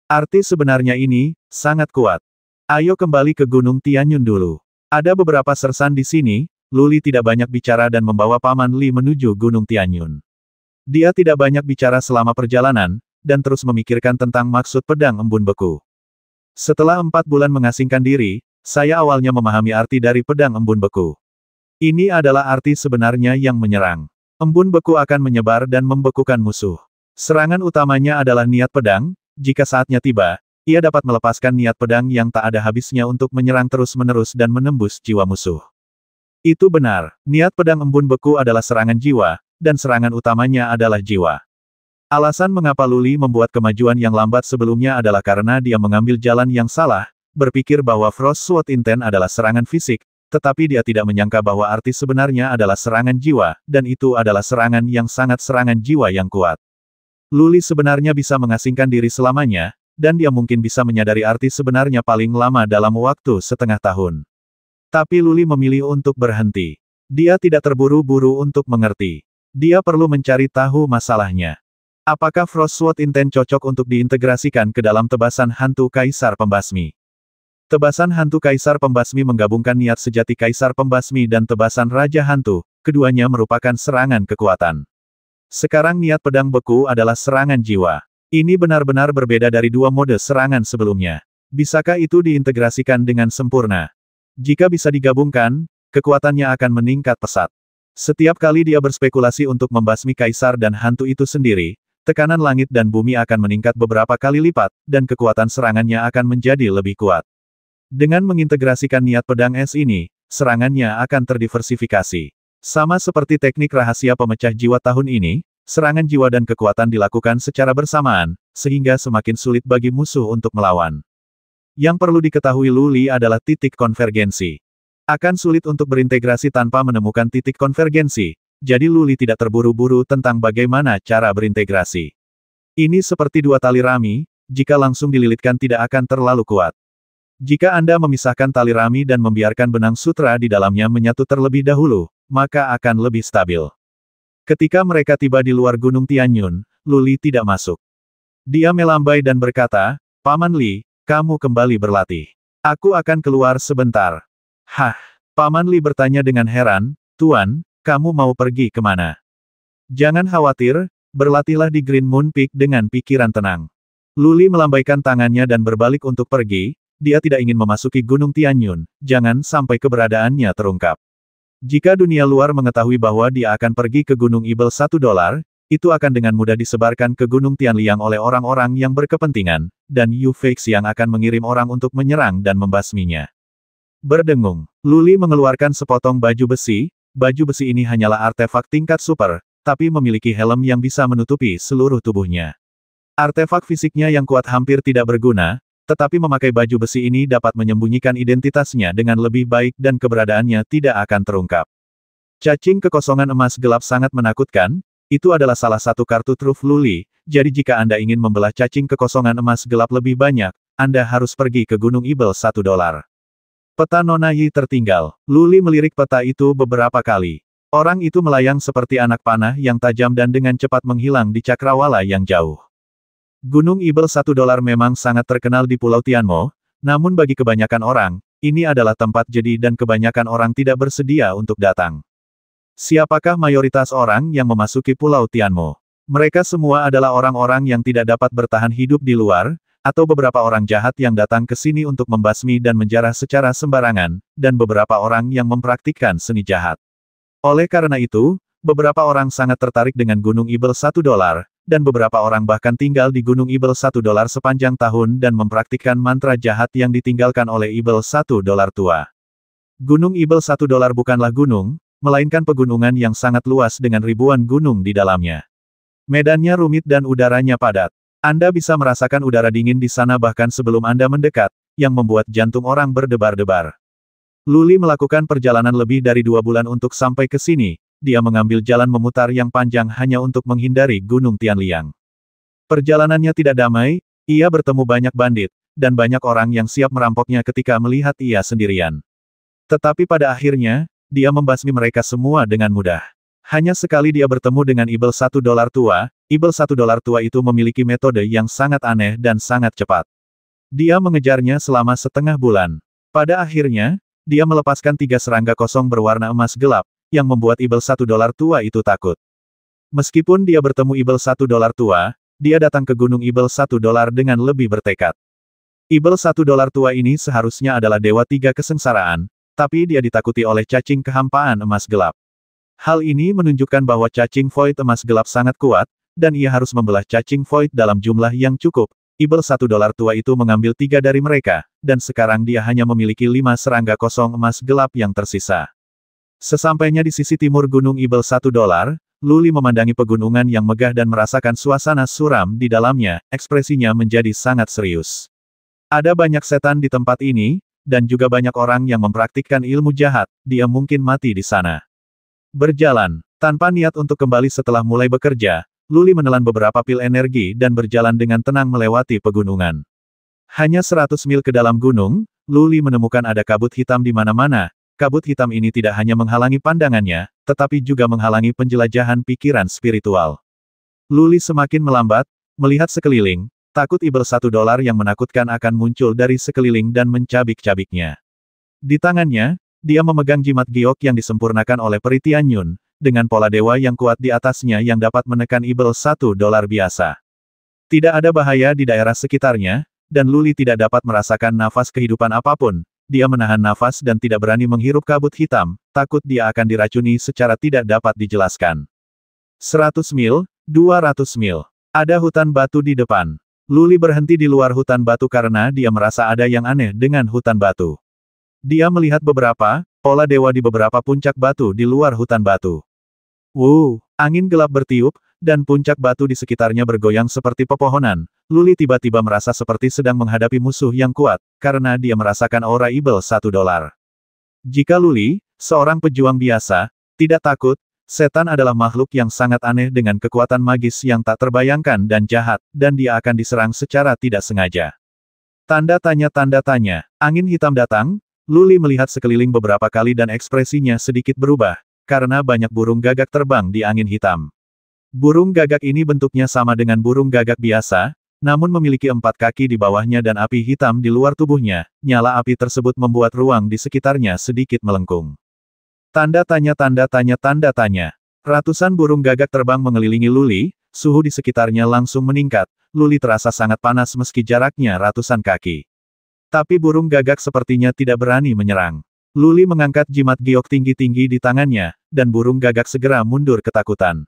Arti sebenarnya ini, sangat kuat. Ayo kembali ke Gunung Tianyun dulu. Ada beberapa sersan di sini, Lu Li tidak banyak bicara dan membawa Paman Li menuju Gunung Tianyun. Dia tidak banyak bicara selama perjalanan, dan terus memikirkan tentang maksud pedang embun beku. Setelah 4 bulan mengasingkan diri, saya awalnya memahami arti dari pedang embun beku. Ini adalah arti sebenarnya yang menyerang. Embun beku akan menyebar dan membekukan musuh. Serangan utamanya adalah niat pedang, jika saatnya tiba, ia dapat melepaskan niat pedang yang tak ada habisnya untuk menyerang terus-menerus dan menembus jiwa musuh. Itu benar, niat pedang embun beku adalah serangan jiwa, dan serangan utamanya adalah jiwa. Alasan mengapa Lu Li membuat kemajuan yang lambat sebelumnya adalah karena dia mengambil jalan yang salah, berpikir bahwa Frost Sword Intent adalah serangan fisik, tetapi dia tidak menyangka bahwa arti sebenarnya adalah serangan jiwa, dan itu adalah serangan yang sangat serangan jiwa yang kuat. Lu Li sebenarnya bisa mengasingkan diri selamanya, dan dia mungkin bisa menyadari arti sebenarnya paling lama dalam waktu setengah tahun. Tapi Lu Li memilih untuk berhenti. Dia tidak terburu-buru untuk mengerti. Dia perlu mencari tahu masalahnya. Apakah Frost Sword Intent cocok untuk diintegrasikan ke dalam tebasan hantu Kaisar Pembasmi? Tebasan hantu Kaisar Pembasmi menggabungkan niat sejati Kaisar Pembasmi dan tebasan Raja Hantu, keduanya merupakan serangan kekuatan. Sekarang niat pedang beku adalah serangan jiwa. Ini benar-benar berbeda dari 2 mode serangan sebelumnya. Bisakah itu diintegrasikan dengan sempurna? Jika bisa digabungkan, kekuatannya akan meningkat pesat. Setiap kali dia berspekulasi untuk membasmi kaisar dan hantu itu sendiri, tekanan langit dan bumi akan meningkat beberapa kali lipat, dan kekuatan serangannya akan menjadi lebih kuat. Dengan mengintegrasikan niat pedang es ini, serangannya akan terdiversifikasi. Sama seperti teknik rahasia pemecah jiwa tahun ini, serangan jiwa dan kekuatan dilakukan secara bersamaan, sehingga semakin sulit bagi musuh untuk melawan. Yang perlu diketahui Lu Li adalah titik konvergensi. Akan sulit untuk berintegrasi tanpa menemukan titik konvergensi, jadi Lu Li tidak terburu-buru tentang bagaimana cara berintegrasi. Ini seperti dua tali rami, jika langsung dililitkan tidak akan terlalu kuat. Jika Anda memisahkan tali rami dan membiarkan benang sutra di dalamnya menyatu terlebih dahulu, maka akan lebih stabil. Ketika mereka tiba di luar Gunung Tianyun, Lu Li tidak masuk. Dia melambai dan berkata, "Paman Li, kamu kembali berlatih. Aku akan keluar sebentar." "Hah?" Paman Li bertanya dengan heran, "Tuan, kamu mau pergi kemana?" "Jangan khawatir, berlatihlah di Green Moon Peak dengan pikiran tenang." Lu Li melambaikan tangannya dan berbalik untuk pergi. Dia tidak ingin memasuki Gunung Tianyun, jangan sampai keberadaannya terungkap. Jika dunia luar mengetahui bahwa dia akan pergi ke Gunung Ibel $1, itu akan dengan mudah disebarkan ke Gunung Tianliang oleh orang-orang yang berkepentingan, dan Yu Feixi yang akan mengirim orang untuk menyerang dan membasminya. Berdengung, Lu Li mengeluarkan sepotong baju besi ini hanyalah artefak tingkat super, tapi memiliki helm yang bisa menutupi seluruh tubuhnya. Artefak fisiknya yang kuat hampir tidak berguna, tetapi memakai baju besi ini dapat menyembunyikan identitasnya dengan lebih baik dan keberadaannya tidak akan terungkap. Cacing kekosongan emas gelap sangat menakutkan, itu adalah salah satu kartu truf Lu Li, jadi jika Anda ingin membelah cacing kekosongan emas gelap lebih banyak, Anda harus pergi ke Gunung Ibel $1. Peta Nona Yi tertinggal. Lu Li melirik peta itu beberapa kali. Orang itu melayang seperti anak panah yang tajam dan dengan cepat menghilang di cakrawala yang jauh. Gunung Ibel $1 memang sangat terkenal di Pulau Tianmo, namun bagi kebanyakan orang, ini adalah tempat jedi dan kebanyakan orang tidak bersedia untuk datang. Siapakah mayoritas orang yang memasuki Pulau Tianmo? Mereka semua adalah orang-orang yang tidak dapat bertahan hidup di luar, atau beberapa orang jahat yang datang ke sini untuk membasmi dan menjarah secara sembarangan, dan beberapa orang yang mempraktikkan seni jahat. Oleh karena itu, beberapa orang sangat tertarik dengan Gunung Ibel $1, dan beberapa orang bahkan tinggal di Gunung Ibel $1 sepanjang tahun dan mempraktikkan mantra jahat yang ditinggalkan oleh Ibel $1 tua. Gunung Ibel $1 bukanlah gunung, melainkan pegunungan yang sangat luas dengan ribuan gunung di dalamnya. Medannya rumit dan udaranya padat. Anda bisa merasakan udara dingin di sana bahkan sebelum Anda mendekat, yang membuat jantung orang berdebar-debar. Lu Li melakukan perjalanan lebih dari 2 bulan untuk sampai ke sini. Dia mengambil jalan memutar yang panjang hanya untuk menghindari Gunung Tianliang. Perjalanannya tidak damai, ia bertemu banyak bandit, dan banyak orang yang siap merampoknya ketika melihat ia sendirian. Tetapi pada akhirnya, dia membasmi mereka semua dengan mudah. Hanya sekali dia bertemu dengan Ibel $1 tua, Ibel $1 tua itu memiliki metode yang sangat aneh dan sangat cepat. Dia mengejarnya selama setengah bulan. Pada akhirnya, dia melepaskan 3 serangga kosong berwarna emas gelap, yang membuat Ibel $1 tua itu takut. Meskipun dia bertemu Ibel $1 tua, dia datang ke Gunung Ibel $1 dengan lebih bertekad. Ibel $1 tua ini seharusnya adalah Dewa 3 Kesengsaraan, tapi dia ditakuti oleh cacing kehampaan emas gelap. Hal ini menunjukkan bahwa cacing void emas gelap sangat kuat, dan ia harus membelah cacing void dalam jumlah yang cukup. Ibel $1 tua itu mengambil 3 dari mereka, dan sekarang dia hanya memiliki 5 serangga kosong emas gelap yang tersisa. Sesampainya di sisi timur Gunung Ibel $1, Lu Li memandangi pegunungan yang megah dan merasakan suasana suram di dalamnya, ekspresinya menjadi sangat serius. Ada banyak setan di tempat ini, dan juga banyak orang yang mempraktikkan ilmu jahat, dia mungkin mati di sana. Berjalan, tanpa niat untuk kembali setelah mulai bekerja, Lu Li menelan beberapa pil energi dan berjalan dengan tenang melewati pegunungan. Hanya 100 mil ke dalam gunung, Lu Li menemukan ada kabut hitam di mana-mana. Kabut hitam ini tidak hanya menghalangi pandangannya, tetapi juga menghalangi penjelajahan pikiran spiritual. Lu Li semakin melambat, melihat sekeliling, takut Ibel $1 yang menakutkan akan muncul dari sekeliling dan mencabik-cabiknya. Di tangannya, dia memegang jimat giok yang disempurnakan oleh peri Tianyun, dengan pola dewa yang kuat di atasnya yang dapat menekan Ibel $1 biasa. Tidak ada bahaya di daerah sekitarnya, dan Lu Li tidak dapat merasakan nafas kehidupan apapun. dia menahan nafas dan tidak berani menghirup kabut hitam, takut dia akan diracuni secara tidak dapat dijelaskan. 100 mil, 200 mil. Ada hutan batu di depan. Luli berhenti di luar hutan batu karena dia merasa ada yang aneh dengan hutan batu. Dia melihat beberapa pola dewa di beberapa puncak batu di luar hutan batu. Angin gelap bertiup, dan puncak batu di sekitarnya bergoyang seperti pepohonan. Luli tiba-tiba merasa seperti sedang menghadapi musuh yang kuat, karena dia merasakan aura evil $1. Jika Luli, seorang pejuang biasa, tidak takut, setan adalah makhluk yang sangat aneh dengan kekuatan magis yang tak terbayangkan dan jahat, dan dia akan diserang secara tidak sengaja. Tanda tanya, angin hitam datang, Luli melihat sekeliling beberapa kali dan ekspresinya sedikit berubah, karena banyak burung gagak terbang di angin hitam. Burung gagak ini bentuknya sama dengan burung gagak biasa, namun memiliki 4 kaki di bawahnya dan api hitam di luar tubuhnya. Nyala api tersebut membuat ruang di sekitarnya sedikit melengkung. Tanda tanya. Ratusan burung gagak terbang mengelilingi Luli, suhu di sekitarnya langsung meningkat. Luli terasa sangat panas meski jaraknya ratusan kaki. Tapi burung gagak sepertinya tidak berani menyerang. Luli mengangkat jimat giok tinggi-tinggi di tangannya, dan burung gagak segera mundur ketakutan.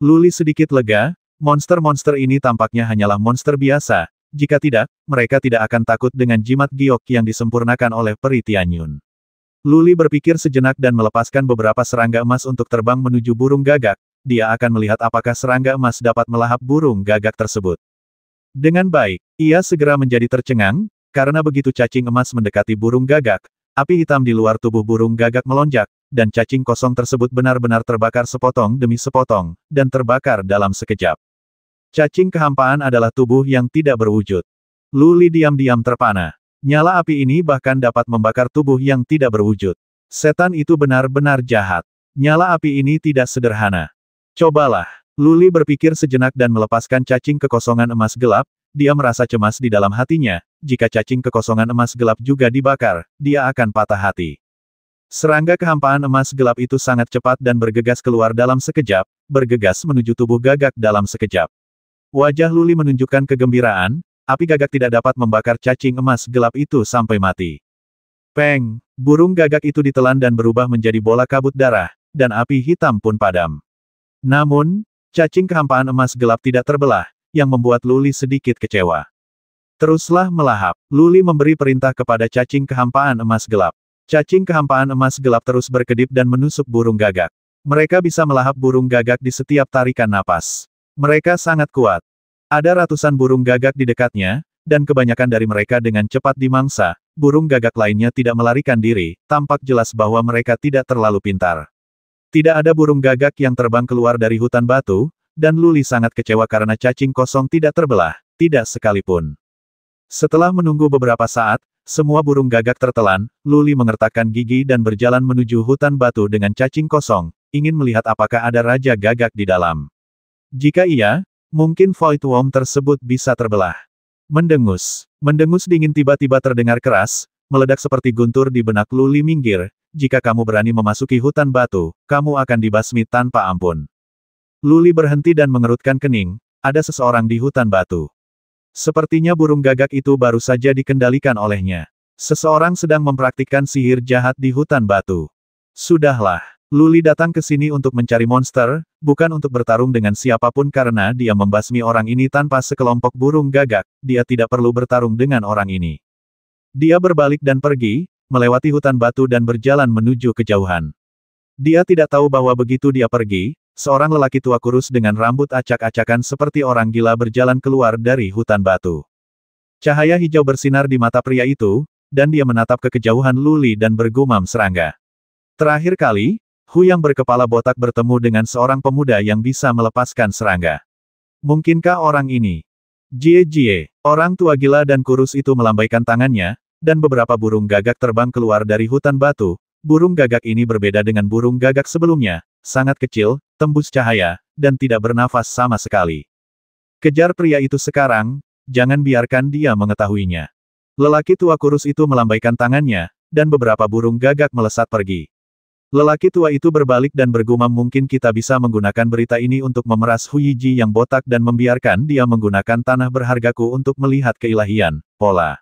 Luli sedikit lega, monster-monster ini tampaknya hanyalah monster biasa, jika tidak, mereka tidak akan takut dengan jimat giok yang disempurnakan oleh peri Tianyun. Luli berpikir sejenak dan melepaskan beberapa serangga emas untuk terbang menuju burung gagak, dia akan melihat apakah serangga emas dapat melahap burung gagak tersebut. Dengan baik, ia segera menjadi tercengang, karena begitu cacing emas mendekati burung gagak, api hitam di luar tubuh burung gagak melonjak, dan cacing kosong tersebut benar-benar terbakar sepotong demi sepotong, dan terbakar dalam sekejap. Cacing kehampaan adalah tubuh yang tidak berwujud. Luli diam-diam terpana. Nyala api ini bahkan dapat membakar tubuh yang tidak berwujud. Setan itu benar-benar jahat. Nyala api ini tidak sederhana. Cobalah. Luli berpikir sejenak dan melepaskan cacing kekosongan emas gelap. Dia merasa cemas di dalam hatinya, jika cacing kekosongan emas gelap juga dibakar, dia akan patah hati. Serangga kehampaan emas gelap itu sangat cepat dan bergegas keluar dalam sekejap, bergegas menuju tubuh gagak dalam sekejap. Wajah Luli menunjukkan kegembiraan, api gagak tidak dapat membakar cacing emas gelap itu sampai mati. Peng! Burung gagak itu ditelan dan berubah menjadi bola kabut darah, dan api hitam pun padam. Namun, cacing kehampaan emas gelap tidak terbelah, yang membuat Luli sedikit kecewa. Teruslah melahap. Luli memberi perintah kepada cacing kehampaan emas gelap. Cacing kehampaan emas gelap terus berkedip dan menusuk burung gagak. Mereka bisa melahap burung gagak di setiap tarikan napas. Mereka sangat kuat. Ada ratusan burung gagak di dekatnya, dan kebanyakan dari mereka dengan cepat dimangsa. Burung gagak lainnya tidak melarikan diri, tampak jelas bahwa mereka tidak terlalu pintar. Tidak ada burung gagak yang terbang keluar dari hutan batu, dan Luli sangat kecewa karena cacing kosong tidak terbelah, tidak sekalipun. Setelah menunggu beberapa saat, semua burung gagak tertelan, Luli mengertakkan gigi dan berjalan menuju hutan batu dengan cacing kosong, ingin melihat apakah ada raja gagak di dalam. Jika iya, mungkin Void Worm tersebut bisa terbelah. Mendengus. Mendengus dingin tiba-tiba terdengar keras, meledak seperti guntur di benak Luli. Minggir, jika kamu berani memasuki hutan batu, kamu akan dibasmi tanpa ampun. Luli berhenti dan mengerutkan kening, ada seseorang di hutan batu. Sepertinya burung gagak itu baru saja dikendalikan olehnya. Seseorang sedang mempraktikkan sihir jahat di hutan batu. Sudahlah, Luli datang ke sini untuk mencari monster, bukan untuk bertarung dengan siapapun karena dia membasmi orang ini tanpa sekelompok burung gagak, dia tidak perlu bertarung dengan orang ini. Dia berbalik dan pergi, melewati hutan batu dan berjalan menuju kejauhan. Dia tidak tahu bahwa begitu dia pergi, seorang lelaki tua kurus dengan rambut acak-acakan seperti orang gila berjalan keluar dari hutan batu. Cahaya hijau bersinar di mata pria itu, dan dia menatap ke kejauhan Luli dan bergumam serangga. Terakhir kali, Hu yang berkepala botak bertemu dengan seorang pemuda yang bisa melepaskan serangga. Mungkinkah orang ini? Jie, orang tua gila dan kurus itu melambaikan tangannya, dan beberapa burung gagak terbang keluar dari hutan batu. Burung gagak ini berbeda dengan burung gagak sebelumnya, sangat kecil, tembus cahaya, dan tidak bernafas sama sekali. Kejar pria itu sekarang, jangan biarkan dia mengetahuinya. Lelaki tua kurus itu melambaikan tangannya, dan beberapa burung gagak melesat pergi. Lelaki tua itu berbalik dan bergumam mungkin kita bisa menggunakan berita ini untuk memeras Hu Yiji yang botak dan membiarkan dia menggunakan tanah berhargaku untuk melihat keilahian, pola.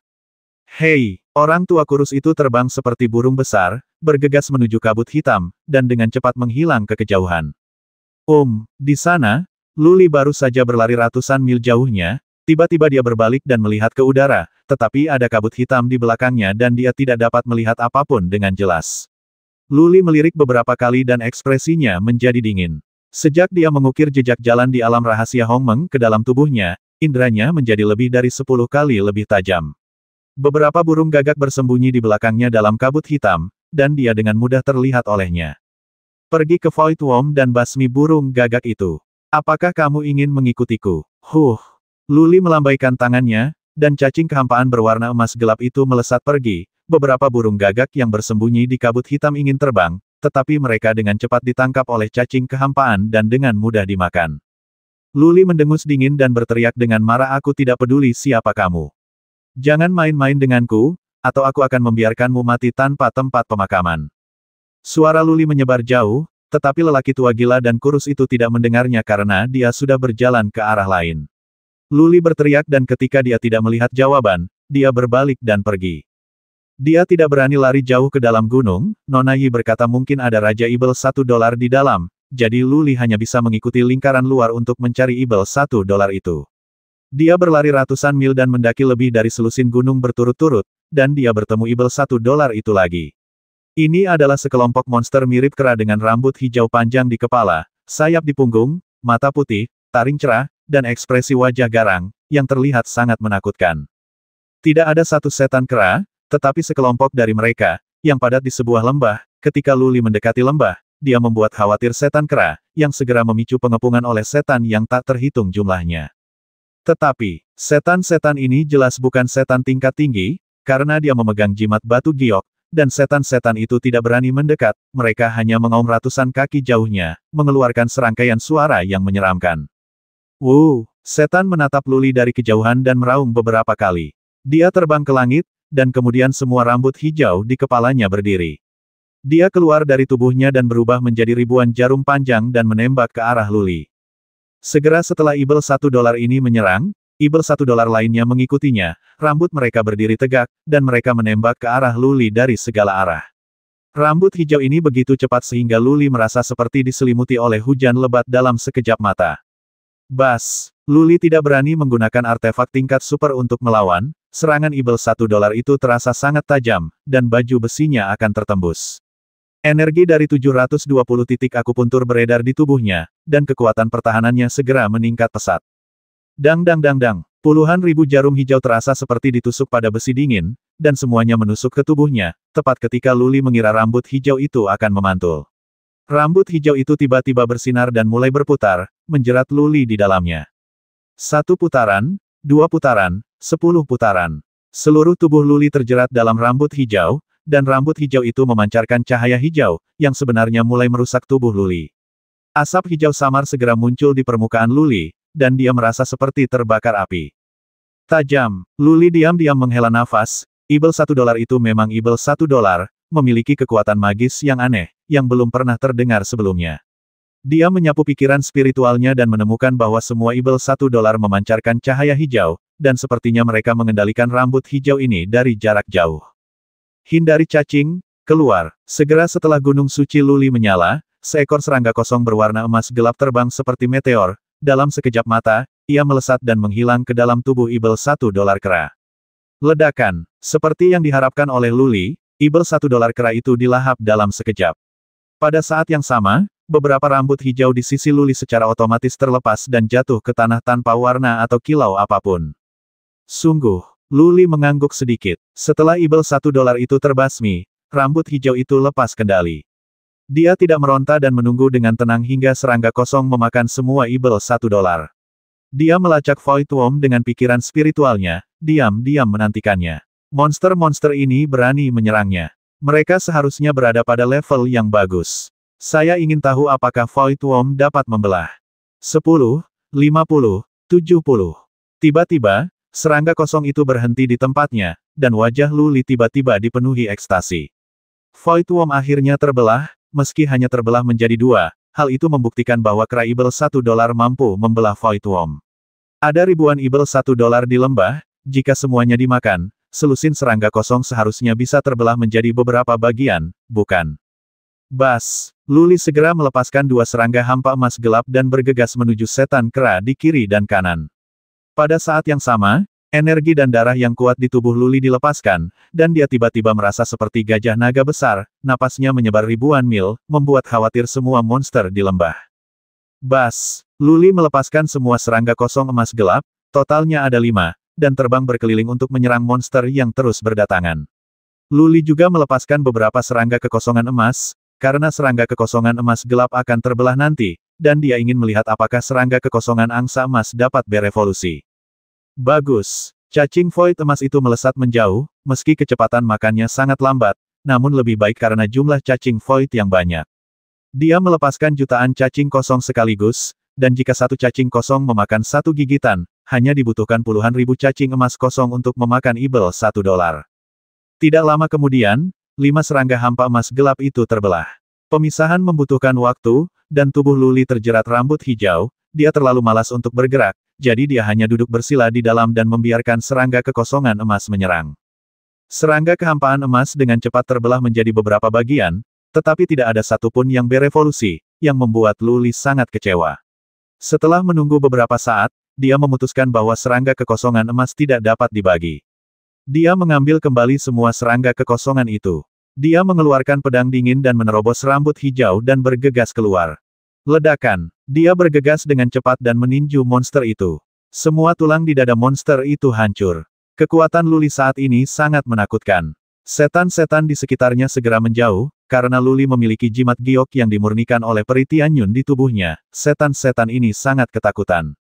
Hei, orang tua kurus itu terbang seperti burung besar, bergegas menuju kabut hitam, dan dengan cepat menghilang ke kejauhan. Di sana, Luli baru saja berlari ratusan mil jauhnya, tiba-tiba dia berbalik dan melihat ke udara, tetapi ada kabut hitam di belakangnya dan dia tidak dapat melihat apapun dengan jelas. Luli melirik beberapa kali dan ekspresinya menjadi dingin. Sejak dia mengukir jejak jalan di alam rahasia Hongmeng ke dalam tubuhnya, indranya menjadi lebih dari 10 kali lebih tajam. Beberapa burung gagak bersembunyi di belakangnya dalam kabut hitam, dan dia dengan mudah terlihat olehnya. Pergi ke Void Worm dan basmi burung gagak itu. Apakah kamu ingin mengikutiku? Luli melambaikan tangannya, dan cacing kehampaan berwarna emas gelap itu melesat pergi. Beberapa burung gagak yang bersembunyi di kabut hitam ingin terbang, tetapi mereka dengan cepat ditangkap oleh cacing kehampaan dan dengan mudah dimakan. Luli mendengus dingin dan berteriak dengan marah, aku tidak peduli siapa kamu. Jangan main-main denganku, atau aku akan membiarkanmu mati tanpa tempat pemakaman. Suara Luli menyebar jauh, tetapi lelaki tua gila dan kurus itu tidak mendengarnya karena dia sudah berjalan ke arah lain. Luli berteriak dan ketika dia tidak melihat jawaban, dia berbalik dan pergi. Dia tidak berani lari jauh ke dalam gunung, Nona Yi berkata mungkin ada Raja Ibel $1 di dalam, jadi Luli hanya bisa mengikuti lingkaran luar untuk mencari Ibel $1 itu. Dia berlari ratusan mil dan mendaki lebih dari selusin gunung berturut-turut, dan dia bertemu Ibel $1 itu lagi. Ini adalah sekelompok monster mirip kera dengan rambut hijau panjang di kepala, sayap di punggung, mata putih, taring cerah, dan ekspresi wajah garang, yang terlihat sangat menakutkan. Tidak ada satu setan kera, tetapi sekelompok dari mereka, yang padat di sebuah lembah, ketika Luli mendekati lembah, dia membuat khawatir setan kera, yang segera memicu pengepungan oleh setan yang tak terhitung jumlahnya. Tetapi, setan-setan ini jelas bukan setan tingkat tinggi, karena dia memegang jimat batu giok, dan setan-setan itu tidak berani mendekat, mereka hanya mengaum ratusan kaki jauhnya, mengeluarkan serangkaian suara yang menyeramkan. Setan menatap Luli dari kejauhan dan meraung beberapa kali. Dia terbang ke langit, dan kemudian semua rambut hijau di kepalanya berdiri. Dia keluar dari tubuhnya dan berubah menjadi ribuan jarum panjang dan menembak ke arah Luli. Segera setelah Ibel $1 ini menyerang, Ibel $1 lainnya mengikutinya, rambut mereka berdiri tegak, dan mereka menembak ke arah Luli dari segala arah. Rambut hijau ini begitu cepat sehingga Luli merasa seperti diselimuti oleh hujan lebat dalam sekejap mata. Luli tidak berani menggunakan artefak tingkat super untuk melawan, serangan Ibel $1 itu terasa sangat tajam, dan baju besinya akan tertembus. Energi dari 720 titik akupuntur beredar di tubuhnya, dan kekuatan pertahanannya segera meningkat pesat. Dang, puluhan ribu jarum hijau terasa seperti ditusuk pada besi dingin, dan semuanya menusuk ke tubuhnya, tepat ketika Luli mengira rambut hijau itu akan memantul. Rambut hijau itu tiba-tiba bersinar dan mulai berputar, menjerat Luli di dalamnya. 1 putaran, 2 putaran, 10 putaran. Seluruh tubuh Luli terjerat dalam rambut hijau, dan rambut hijau itu memancarkan cahaya hijau, yang sebenarnya mulai merusak tubuh Luli. Asap hijau samar segera muncul di permukaan Luli, dan dia merasa seperti terbakar api. Tajam, Luli diam-diam menghela nafas, Ibel $1 itu memang Ibel $1, memiliki kekuatan magis yang aneh, yang belum pernah terdengar sebelumnya. Dia menyapu pikiran spiritualnya dan menemukan bahwa semua Ibel $1 memancarkan cahaya hijau, dan sepertinya mereka mengendalikan rambut hijau ini dari jarak jauh. Hindari cacing, keluar. Segera setelah gunung suci Luli menyala, seekor serangga kosong berwarna emas gelap terbang seperti meteor, dalam sekejap mata, ia melesat dan menghilang ke dalam tubuh Ibel $1 kera. Ledakan. Seperti yang diharapkan oleh Luli, Ibel $1 kera itu dilahap dalam sekejap. Pada saat yang sama, beberapa rambut hijau di sisi Luli secara otomatis terlepas dan jatuh ke tanah tanpa warna atau kilau apapun. Sungguh, Luli mengangguk sedikit. Setelah Ibel $1 itu terbasmi, rambut hijau itu lepas kendali. Dia tidak meronta dan menunggu dengan tenang hingga serangga kosong memakan semua Ibel $1. Dia melacak Void Worm dengan pikiran spiritualnya, diam-diam menantikannya. Monster-monster ini berani menyerangnya. Mereka seharusnya berada pada level yang bagus. Saya ingin tahu apakah Void Worm dapat membelah. 10, 50, 70. Tiba-tiba, serangga kosong itu berhenti di tempatnya, dan wajah Luli tiba-tiba dipenuhi ekstasi. Void Worm akhirnya terbelah, meski hanya terbelah menjadi 2, hal itu membuktikan bahwa kera Ibel $1 mampu membelah Void Worm. Ada ribuan Ibel $1 di lembah, jika semuanya dimakan, selusin serangga kosong seharusnya bisa terbelah menjadi beberapa bagian, bukan? Bas! Luli segera melepaskan dua serangga hampa emas gelap dan bergegas menuju setan kera di kiri dan kanan. Pada saat yang sama, energi dan darah yang kuat di tubuh Luli dilepaskan, dan dia tiba-tiba merasa seperti gajah naga besar, napasnya menyebar ribuan mil, membuat khawatir semua monster di lembah. Bas! Luli melepaskan semua serangga kosong emas gelap, totalnya ada 5, dan terbang berkeliling untuk menyerang monster yang terus berdatangan. Luli juga melepaskan beberapa serangga kekosongan emas, karena serangga kekosongan emas gelap akan terbelah nanti, dan dia ingin melihat apakah serangga kekosongan angsa emas dapat berevolusi. Bagus! Cacing void emas itu melesat menjauh, meski kecepatan makannya sangat lambat, namun lebih baik karena jumlah cacing void yang banyak. Dia melepaskan jutaan cacing kosong sekaligus, dan jika satu cacing kosong memakan satu gigitan, hanya dibutuhkan puluhan ribu cacing emas kosong untuk memakan ibel $1. Tidak lama kemudian, 5 serangga hampa emas gelap itu terbelah. Pemisahan membutuhkan waktu, dan tubuh Luli terjerat rambut hijau, dia terlalu malas untuk bergerak, jadi dia hanya duduk bersila di dalam dan membiarkan serangga kekosongan emas menyerang. Serangga kehampaan emas dengan cepat terbelah menjadi beberapa bagian, tetapi tidak ada satupun yang berevolusi, yang membuat Luli sangat kecewa. Setelah menunggu beberapa saat, dia memutuskan bahwa serangga kekosongan emas tidak dapat dibagi. Dia mengambil kembali semua serangga kekosongan itu. Dia mengeluarkan pedang dingin dan menerobos rambut hijau dan bergegas keluar. Ledakan! Dia bergegas dengan cepat dan meninju monster itu. Semua tulang di dada monster itu hancur. Kekuatan Luli saat ini sangat menakutkan. Setan-setan di sekitarnya segera menjauh, karena Luli memiliki jimat giok yang dimurnikan oleh peri Tianyun di tubuhnya. Setan-setan ini sangat ketakutan.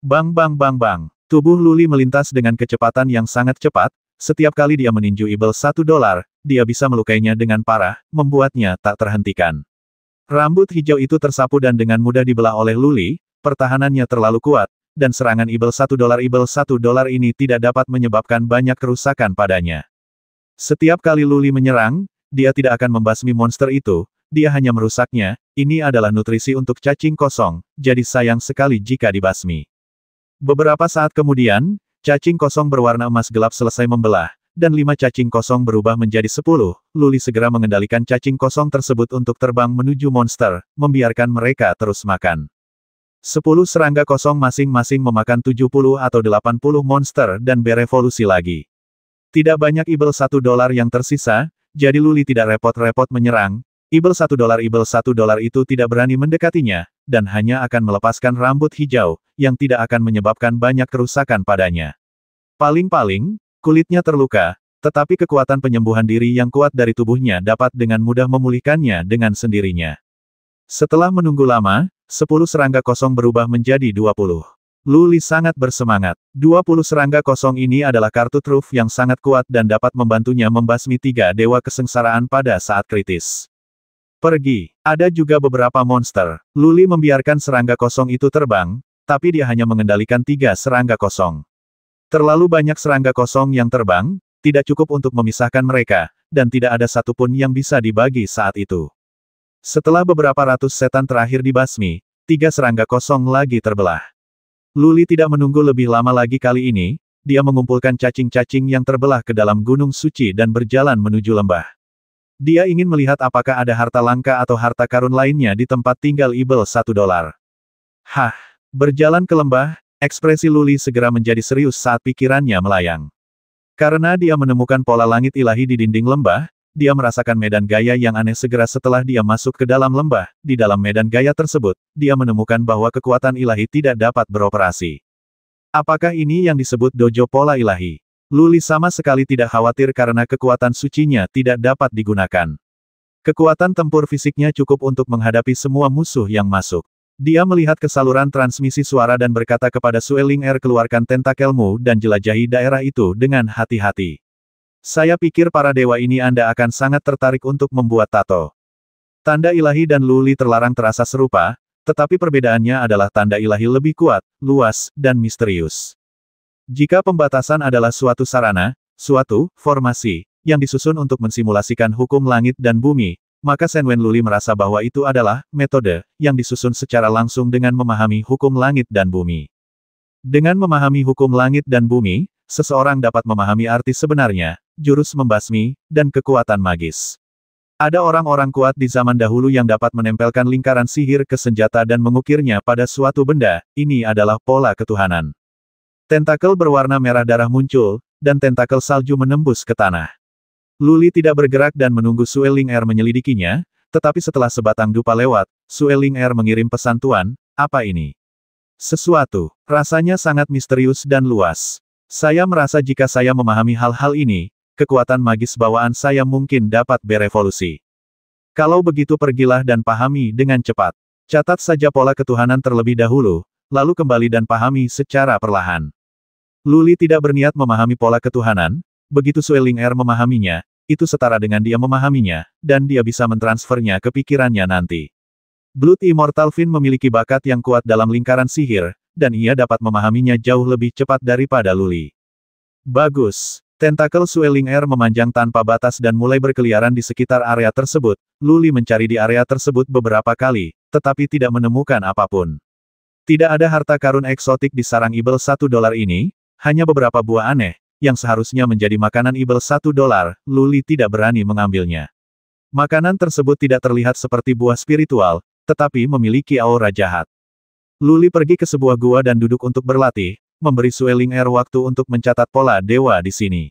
Bang bang bang bang. Tubuh Luli melintas dengan kecepatan yang sangat cepat, setiap kali dia meninju ibel $1, dia bisa melukainya dengan parah, membuatnya tak terhentikan. Rambut hijau itu tersapu dan dengan mudah dibelah oleh Luli, pertahanannya terlalu kuat, dan serangan ibel $1 ini tidak dapat menyebabkan banyak kerusakan padanya. Setiap kali Luli menyerang, dia tidak akan membasmi monster itu, dia hanya merusaknya. Ini adalah nutrisi untuk cacing kosong, jadi sayang sekali jika dibasmi. Beberapa saat kemudian, cacing kosong berwarna emas gelap selesai membelah, dan 5 cacing kosong berubah menjadi 10. Luli segera mengendalikan cacing kosong tersebut untuk terbang menuju monster, membiarkan mereka terus makan. 10 serangga kosong masing-masing memakan 70 atau 80 monster dan berevolusi lagi. Tidak banyak ibel $1 yang tersisa, jadi Luli tidak repot-repot menyerang. Ibel $1 itu tidak berani mendekatinya, dan hanya akan melepaskan rambut hijau, yang tidak akan menyebabkan banyak kerusakan padanya. Paling-paling, kulitnya terluka, tetapi kekuatan penyembuhan diri yang kuat dari tubuhnya dapat dengan mudah memulihkannya dengan sendirinya. Setelah menunggu lama, 10 serangga kosong berubah menjadi 20. Luli sangat bersemangat. 20 serangga kosong ini adalah kartu truf yang sangat kuat dan dapat membantunya membasmi 3 dewa kesengsaraan pada saat kritis. Pergi. Ada juga beberapa monster. Luli membiarkan serangga kosong itu terbang, tapi dia hanya mengendalikan 3 serangga kosong. Terlalu banyak serangga kosong yang terbang, tidak cukup untuk memisahkan mereka, dan tidak ada satupun yang bisa dibagi saat itu. Setelah beberapa ratus setan terakhir dibasmi, 3 serangga kosong lagi terbelah. Luli tidak menunggu lebih lama lagi kali ini, dia mengumpulkan cacing-cacing yang terbelah ke dalam gunung suci dan berjalan menuju lembah. Dia ingin melihat apakah ada harta langka atau harta karun lainnya di tempat tinggal ibel $1. Hah! Berjalan ke lembah, ekspresi Luli segera menjadi serius saat pikirannya melayang. Karena dia menemukan pola langit ilahi di dinding lembah, dia merasakan medan gaya yang aneh segera setelah dia masuk ke dalam lembah. Di dalam medan gaya tersebut, dia menemukan bahwa kekuatan ilahi tidak dapat beroperasi. Apakah ini yang disebut dojo pola ilahi? Luli sama sekali tidak khawatir karena kekuatan sucinya tidak dapat digunakan. Kekuatan tempur fisiknya cukup untuk menghadapi semua musuh yang masuk. Dia melihat ke saluran transmisi suara dan berkata kepada Sueling Er, keluarkan tentakelmu dan jelajahi daerah itu dengan hati-hati. Saya pikir para dewa ini Anda akan sangat tertarik untuk membuat tato. Tanda ilahi dan Luli terlarang terasa serupa, tetapi perbedaannya adalah tanda ilahi lebih kuat, luas, dan misterius. Jika pembatasan adalah suatu sarana, suatu formasi, yang disusun untuk mensimulasikan hukum langit dan bumi, maka Senwen Luli merasa bahwa itu adalah metode yang disusun secara langsung dengan memahami hukum langit dan bumi. Dengan memahami hukum langit dan bumi, seseorang dapat memahami arti sebenarnya, jurus membasmi, dan kekuatan magis. Ada orang-orang kuat di zaman dahulu yang dapat menempelkan lingkaran sihir ke senjata dan mengukirnya pada suatu benda, ini adalah pola ketuhanan. Tentakel berwarna merah darah muncul, dan tentakel salju menembus ke tanah. Luli tidak bergerak dan menunggu Sue Ling Er menyelidikinya, tetapi setelah sebatang dupa lewat, Sue Ling Er mengirim pesan Tuan, apa ini? Sesuatu. Rasanya sangat misterius dan luas. Saya merasa jika saya memahami hal-hal ini, kekuatan magis bawaan saya mungkin dapat berevolusi. Kalau begitu pergilah dan pahami dengan cepat. Catat saja pola ketuhanan terlebih dahulu, lalu kembali dan pahami secara perlahan. Luli tidak berniat memahami pola ketuhanan, begitu Sue Ling Er memahaminya, itu setara dengan dia memahaminya, dan dia bisa mentransfernya ke pikirannya nanti. Blood Immortal Fin memiliki bakat yang kuat dalam lingkaran sihir, dan ia dapat memahaminya jauh lebih cepat daripada Luli. Bagus. Tentakel Sue Ling Er memanjang tanpa batas dan mulai berkeliaran di sekitar area tersebut. Luli mencari di area tersebut beberapa kali, tetapi tidak menemukan apapun. Tidak ada harta karun eksotik di sarang ibel $1 ini, hanya beberapa buah aneh, yang seharusnya menjadi makanan ibel $1, Luli tidak berani mengambilnya. Makanan tersebut tidak terlihat seperti buah spiritual, tetapi memiliki aura jahat. Luli pergi ke sebuah gua dan duduk untuk berlatih, memberi Sue Ling Er waktu untuk mencatat pola dewa di sini.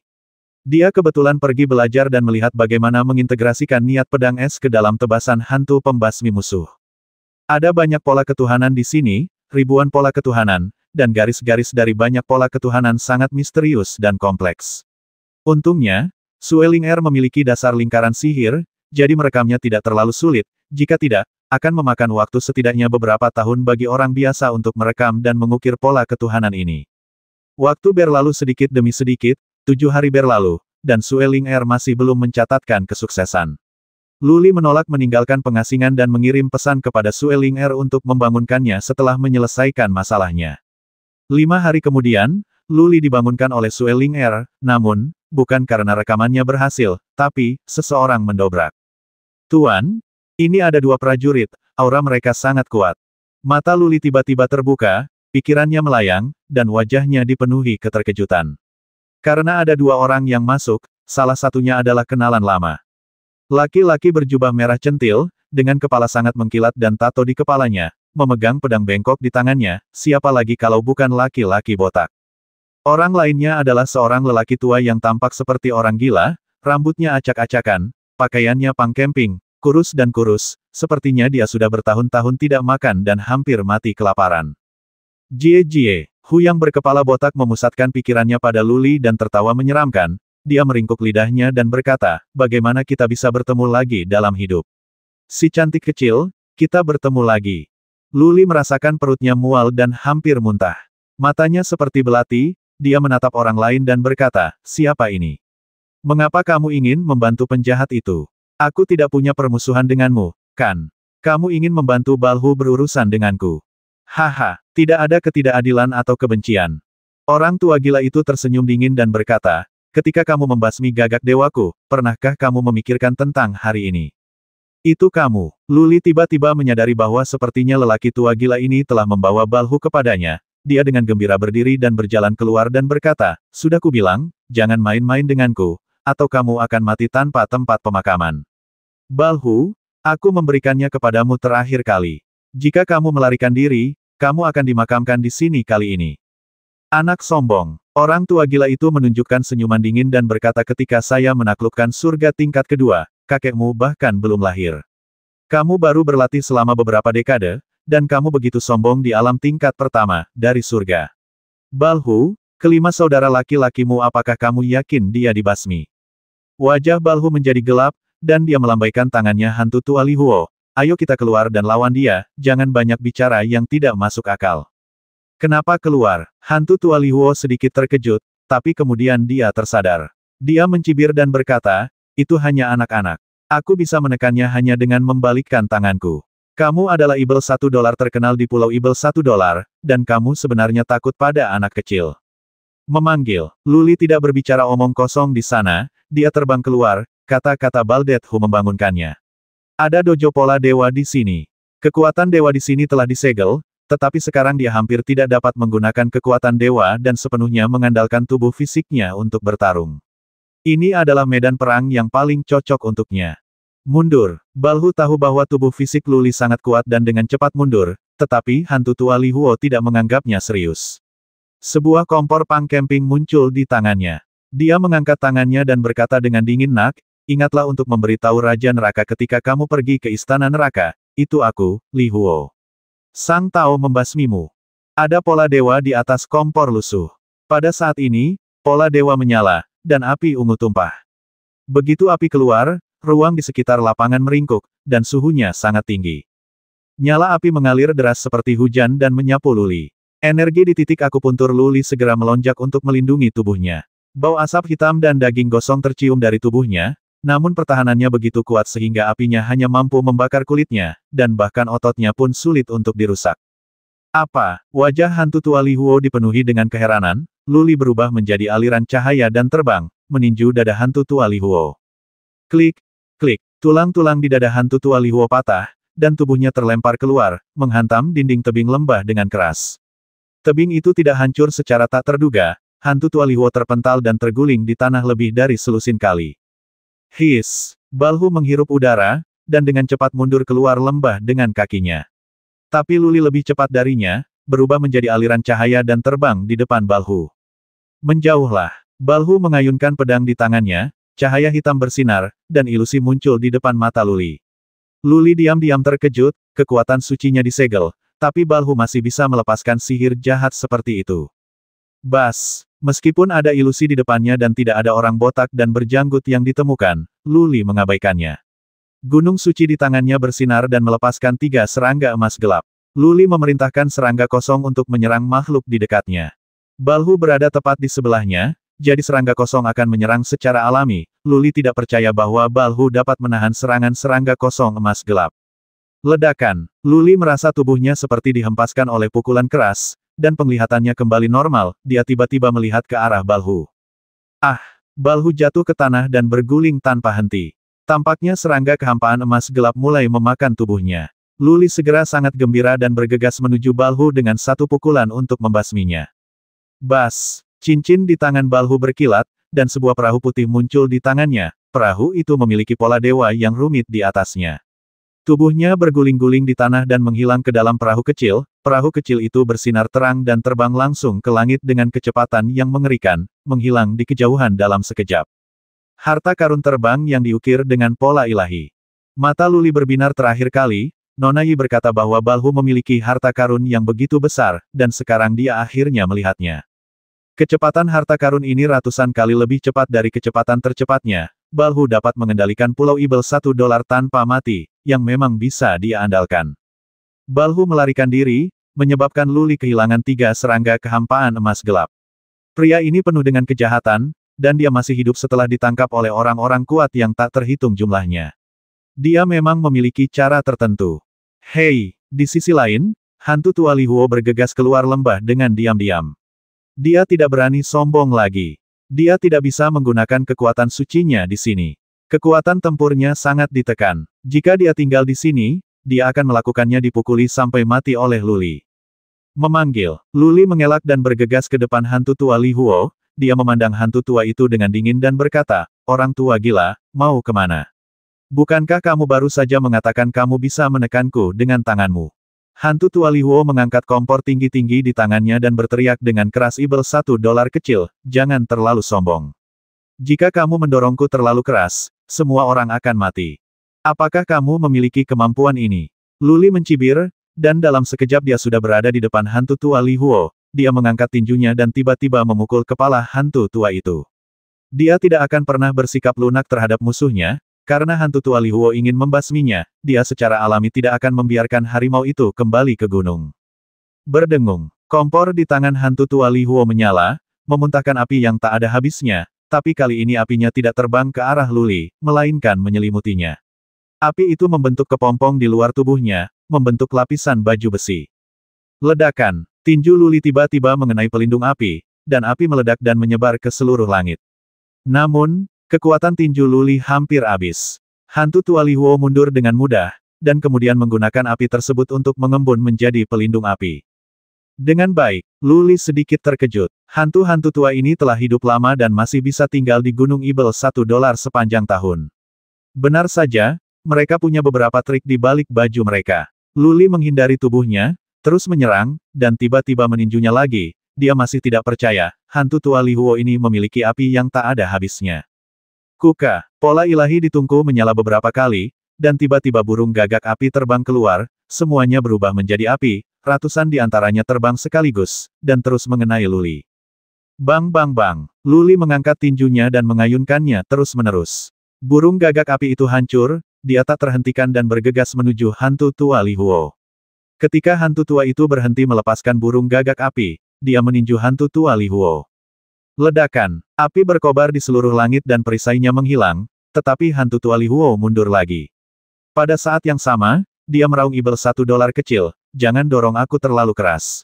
Dia kebetulan pergi belajar dan melihat bagaimana mengintegrasikan niat pedang es ke dalam tebasan hantu pembasmi musuh. Ada banyak pola ketuhanan di sini, ribuan pola ketuhanan, dan garis-garis dari banyak pola ketuhanan sangat misterius dan kompleks. Untungnya, Sue Ling Er memiliki dasar lingkaran sihir, jadi merekamnya tidak terlalu sulit, jika tidak, akan memakan waktu setidaknya beberapa tahun bagi orang biasa untuk merekam dan mengukir pola ketuhanan ini. Waktu berlalu sedikit demi sedikit, 7 hari berlalu, dan Sue Ling Er masih belum mencatatkan kesuksesan. Luli menolak meninggalkan pengasingan dan mengirim pesan kepada Sue Ling Er untuk membangunkannya setelah menyelesaikan masalahnya. 5 hari kemudian, Luli dibangunkan oleh Sue Ling Er, namun, bukan karena rekamannya berhasil, tapi, seseorang mendobrak. Tuan, ini ada 2 prajurit, aura mereka sangat kuat. Mata Luli tiba-tiba terbuka, pikirannya melayang, dan wajahnya dipenuhi keterkejutan. Karena ada 2 orang yang masuk, salah satunya adalah kenalan lama. Laki-laki berjubah merah centil, dengan kepala sangat mengkilat dan tato di kepalanya, memegang pedang bengkok di tangannya, siapa lagi kalau bukan laki-laki botak. Orang lainnya adalah seorang lelaki tua yang tampak seperti orang gila, rambutnya acak-acakan, pakaiannya punk camping, kurus dan kurus, sepertinya dia sudah bertahun-tahun tidak makan dan hampir mati kelaparan. Jie, Hu yang berkepala botak memusatkan pikirannya pada Luli dan tertawa menyeramkan, dia meringkuk lidahnya dan berkata, bagaimana kita bisa bertemu lagi dalam hidup? Si cantik kecil, kita bertemu lagi. Luli merasakan perutnya mual dan hampir muntah. Matanya seperti belati, dia menatap orang lain dan berkata, siapa ini? Mengapa kamu ingin membantu penjahat itu? Aku tidak punya permusuhan denganmu, kan? Kamu ingin membantu Balhu berurusan denganku. Haha, tidak ada ketidakadilan atau kebencian. Orang tua gila itu tersenyum dingin dan berkata, ketika kamu membasmi gagak dewaku, pernahkah kamu memikirkan tentang hari ini? Itu kamu. Luli tiba-tiba menyadari bahwa sepertinya lelaki tua gila ini telah membawa Balhu kepadanya. Dia dengan gembira berdiri dan berjalan keluar dan berkata, sudah kubilang, jangan main-main denganku, atau kamu akan mati tanpa tempat pemakaman. Balhu, aku memberikannya kepadamu terakhir kali. Jika kamu melarikan diri, kamu akan dimakamkan di sini kali ini. Anak sombong. Orang tua gila itu menunjukkan senyuman dingin dan berkata ketika saya menaklukkan surga tingkat kedua, kakekmu bahkan belum lahir. Kamu baru berlatih selama beberapa dekade, dan kamu begitu sombong di alam tingkat pertama, dari surga. Balhu, kelima saudara laki-lakimu apakah kamu yakin dia dibasmi? Wajah Balhu menjadi gelap, dan dia melambaikan tangannya hantu tua Li Huo. Ayo kita keluar dan lawan dia, jangan banyak bicara yang tidak masuk akal. Kenapa keluar? Hantu tua Li Huo sedikit terkejut, tapi kemudian dia tersadar. Dia mencibir dan berkata, itu hanya anak-anak. Aku bisa menekannya hanya dengan membalikkan tanganku. Kamu adalah ibel $1 terkenal di pulau ibel $1, dan kamu sebenarnya takut pada anak kecil. Memanggil. Luli tidak berbicara omong kosong di sana, dia terbang keluar, kata-kata Baldet Hu membangunkannya. Ada dojo pola dewa di sini. Kekuatan dewa di sini telah disegel, tetapi sekarang dia hampir tidak dapat menggunakan kekuatan dewa dan sepenuhnya mengandalkan tubuh fisiknya untuk bertarung. Ini adalah medan perang yang paling cocok untuknya. Mundur. Balhu tahu bahwa tubuh fisik Luli sangat kuat dan dengan cepat mundur, tetapi hantu tua Li Huo tidak menganggapnya serius. Sebuah kompor pang camping muncul di tangannya. Dia mengangkat tangannya dan berkata dengan dingin, "Nak, ingatlah untuk memberitahu Raja Neraka ketika kamu pergi ke Istana Neraka, itu aku, Li Huo. Sang Tao membasmimu." Ada pola dewa di atas kompor lusuh. Pada saat ini, pola dewa menyala, dan api ungu tumpah. Begitu api keluar, ruang di sekitar lapangan meringkuk, dan suhunya sangat tinggi. Nyala api mengalir deras seperti hujan dan menyapu Luli. Energi di titik akupuntur Luli segera melonjak untuk melindungi tubuhnya. Bau asap hitam dan daging gosong tercium dari tubuhnya, namun pertahanannya begitu kuat sehingga apinya hanya mampu membakar kulitnya, dan bahkan ototnya pun sulit untuk dirusak. Apa? Wajah hantu tua Li Huo dipenuhi dengan keheranan. Luli berubah menjadi aliran cahaya dan terbang, meninju dada hantu tua Li Huo. Klik, klik, tulang-tulang di dada hantu tua Li Huo patah, dan tubuhnya terlempar keluar, menghantam dinding tebing lembah dengan keras. Tebing itu tidak hancur secara tak terduga, hantu tua Li Huo terpental dan terguling di tanah lebih dari selusin kali. Hiss, Balhu menghirup udara, dan dengan cepat mundur keluar lembah dengan kakinya. Tapi Luli lebih cepat darinya, berubah menjadi aliran cahaya dan terbang di depan Balhu. Menjauhlah. Balhu mengayunkan pedang di tangannya, cahaya hitam bersinar, dan ilusi muncul di depan mata Luli. Luli diam-diam terkejut, kekuatan sucinya disegel, tapi Balhu masih bisa melepaskan sihir jahat seperti itu. Bas! Meskipun ada ilusi di depannya dan tidak ada orang botak dan berjanggut yang ditemukan, Luli mengabaikannya. Gunung suci di tangannya bersinar dan melepaskan 3 serangga emas gelap. Luli memerintahkan serangga kosong untuk menyerang makhluk di dekatnya. Balhu berada tepat di sebelahnya, jadi serangga kosong akan menyerang secara alami. Luli tidak percaya bahwa Balhu dapat menahan serangan serangga kosong emas gelap. Ledakan. Luli merasa tubuhnya seperti dihempaskan oleh pukulan keras, dan penglihatannya kembali normal. Dia tiba-tiba melihat ke arah Balhu. Ah! Balhu jatuh ke tanah dan berguling tanpa henti. Tampaknya serangga kehampaan emas gelap mulai memakan tubuhnya. Luli segera sangat gembira dan bergegas menuju Balhu dengan satu pukulan untuk membasminya. Bas! Cincin di tangan Balhu berkilat, dan sebuah perahu putih muncul di tangannya. Perahu itu memiliki pola dewa yang rumit di atasnya. Tubuhnya berguling-guling di tanah dan menghilang ke dalam perahu kecil. Perahu kecil itu bersinar terang dan terbang langsung ke langit dengan kecepatan yang mengerikan, menghilang di kejauhan dalam sekejap. Harta karun terbang yang diukir dengan pola ilahi. Mata Luli berbinar terakhir kali. Nona Yi berkata bahwa Balhu memiliki harta karun yang begitu besar, dan sekarang dia akhirnya melihatnya. Kecepatan harta karun ini ratusan kali lebih cepat dari kecepatan tercepatnya. Balhu dapat mengendalikan Pulau Ibel $1 tanpa mati, yang memang bisa dia andalkan. Balhu melarikan diri, menyebabkan Luli kehilangan 3 serangga kehampaan emas gelap. Pria ini penuh dengan kejahatan, dan dia masih hidup setelah ditangkap oleh orang-orang kuat yang tak terhitung jumlahnya. Dia memang memiliki cara tertentu. Hei, di sisi lain, hantu tua Li Huo bergegas keluar lembah dengan diam-diam. Dia tidak berani sombong lagi. Dia tidak bisa menggunakan kekuatan sucinya di sini. Kekuatan tempurnya sangat ditekan. Jika dia tinggal di sini, dia akan melakukannya dipukuli sampai mati oleh Luli. Memanggil. Luli mengelak dan bergegas ke depan hantu tua Li Huo. Dia memandang hantu tua itu dengan dingin dan berkata, "Orang tua gila, mau kemana? Bukankah kamu baru saja mengatakan kamu bisa menekanku dengan tanganmu?" Hantu tua Li Huo mengangkat kompor tinggi-tinggi di tangannya dan berteriak dengan keras, "Ibel $1 kecil, jangan terlalu sombong. Jika kamu mendorongku terlalu keras, semua orang akan mati. Apakah kamu memiliki kemampuan ini?" Luli mencibir, dan dalam sekejap dia sudah berada di depan hantu tua Li Huo. Dia mengangkat tinjunya dan tiba-tiba memukul kepala hantu tua itu. Dia tidak akan pernah bersikap lunak terhadap musuhnya, karena hantu tua Li Huo ingin membasminya. Dia secara alami tidak akan membiarkan harimau itu kembali ke gunung. Berdengung, kompor di tangan hantu tua Li Huo menyala, memuntahkan api yang tak ada habisnya, tapi kali ini apinya tidak terbang ke arah Luli, melainkan menyelimutinya. Api itu membentuk kepompong di luar tubuhnya, membentuk lapisan baju besi. Ledakan. Tinju Luli tiba-tiba mengenai pelindung api, dan api meledak dan menyebar ke seluruh langit. Namun, kekuatan tinju Luli hampir habis. Hantu tua Li Huo mundur dengan mudah, dan kemudian menggunakan api tersebut untuk mengembun menjadi pelindung api. Dengan baik, Lu Li sedikit terkejut. Hantu-hantu tua ini telah hidup lama dan masih bisa tinggal di Gunung Ibel $1 sepanjang tahun. Benar saja, mereka punya beberapa trik di balik baju mereka. Lu Li menghindari tubuhnya, terus menyerang, dan tiba-tiba meninjunya lagi. Dia masih tidak percaya, hantu tua Li Huo ini memiliki api yang tak ada habisnya. Kuka, pola ilahi di tungku menyala beberapa kali, dan tiba-tiba burung gagak api terbang keluar, semuanya berubah menjadi api, ratusan di antaranya terbang sekaligus, dan terus mengenai Lu Li. Bang bang bang, Lu Li mengangkat tinjunya dan mengayunkannya terus-menerus. Burung gagak api itu hancur, dia tak terhentikan dan bergegas menuju hantu tua Li Huo. Ketika hantu tua itu berhenti melepaskan burung gagak api, dia meninju hantu tua Li Huo. Ledakan, api berkobar di seluruh langit dan perisainya menghilang, tetapi hantu tua Li Huo mundur lagi. Pada saat yang sama, dia meraung Ibel $1 kecil, jangan dorong aku terlalu keras.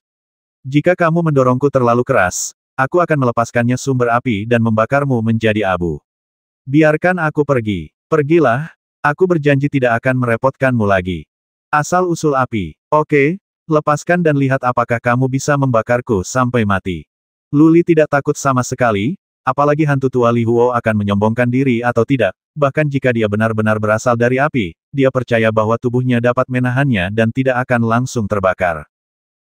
Jika kamu mendorongku terlalu keras, aku akan melepaskannya sumber api dan membakarmu menjadi abu. Biarkan aku pergi. Pergilah, aku berjanji tidak akan merepotkanmu lagi. Asal-usul api. Oke, lepaskan dan lihat apakah kamu bisa membakarku sampai mati. Lu Li tidak takut sama sekali, apalagi hantu tua Li Huo akan menyombongkan diri atau tidak, bahkan jika dia benar-benar berasal dari api, dia percaya bahwa tubuhnya dapat menahannya dan tidak akan langsung terbakar.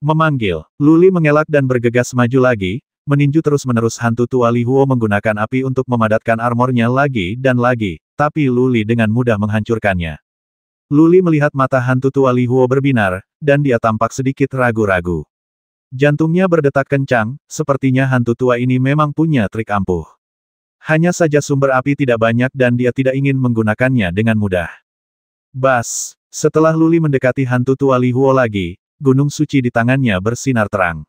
Memanggil, Lu Li mengelak dan bergegas maju lagi, meninju terus-menerus hantu tua Li Huo menggunakan api untuk memadatkan armornya lagi dan lagi, tapi Lu Li dengan mudah menghancurkannya. Lu Li melihat mata hantu tua Li Huo berbinar, dan dia tampak sedikit ragu-ragu. Jantungnya berdetak kencang, sepertinya hantu tua ini memang punya trik ampuh. Hanya saja sumber api tidak banyak dan dia tidak ingin menggunakannya dengan mudah. Bas! Setelah Lu Li mendekati hantu tua Li Huo lagi, gunung suci di tangannya bersinar terang.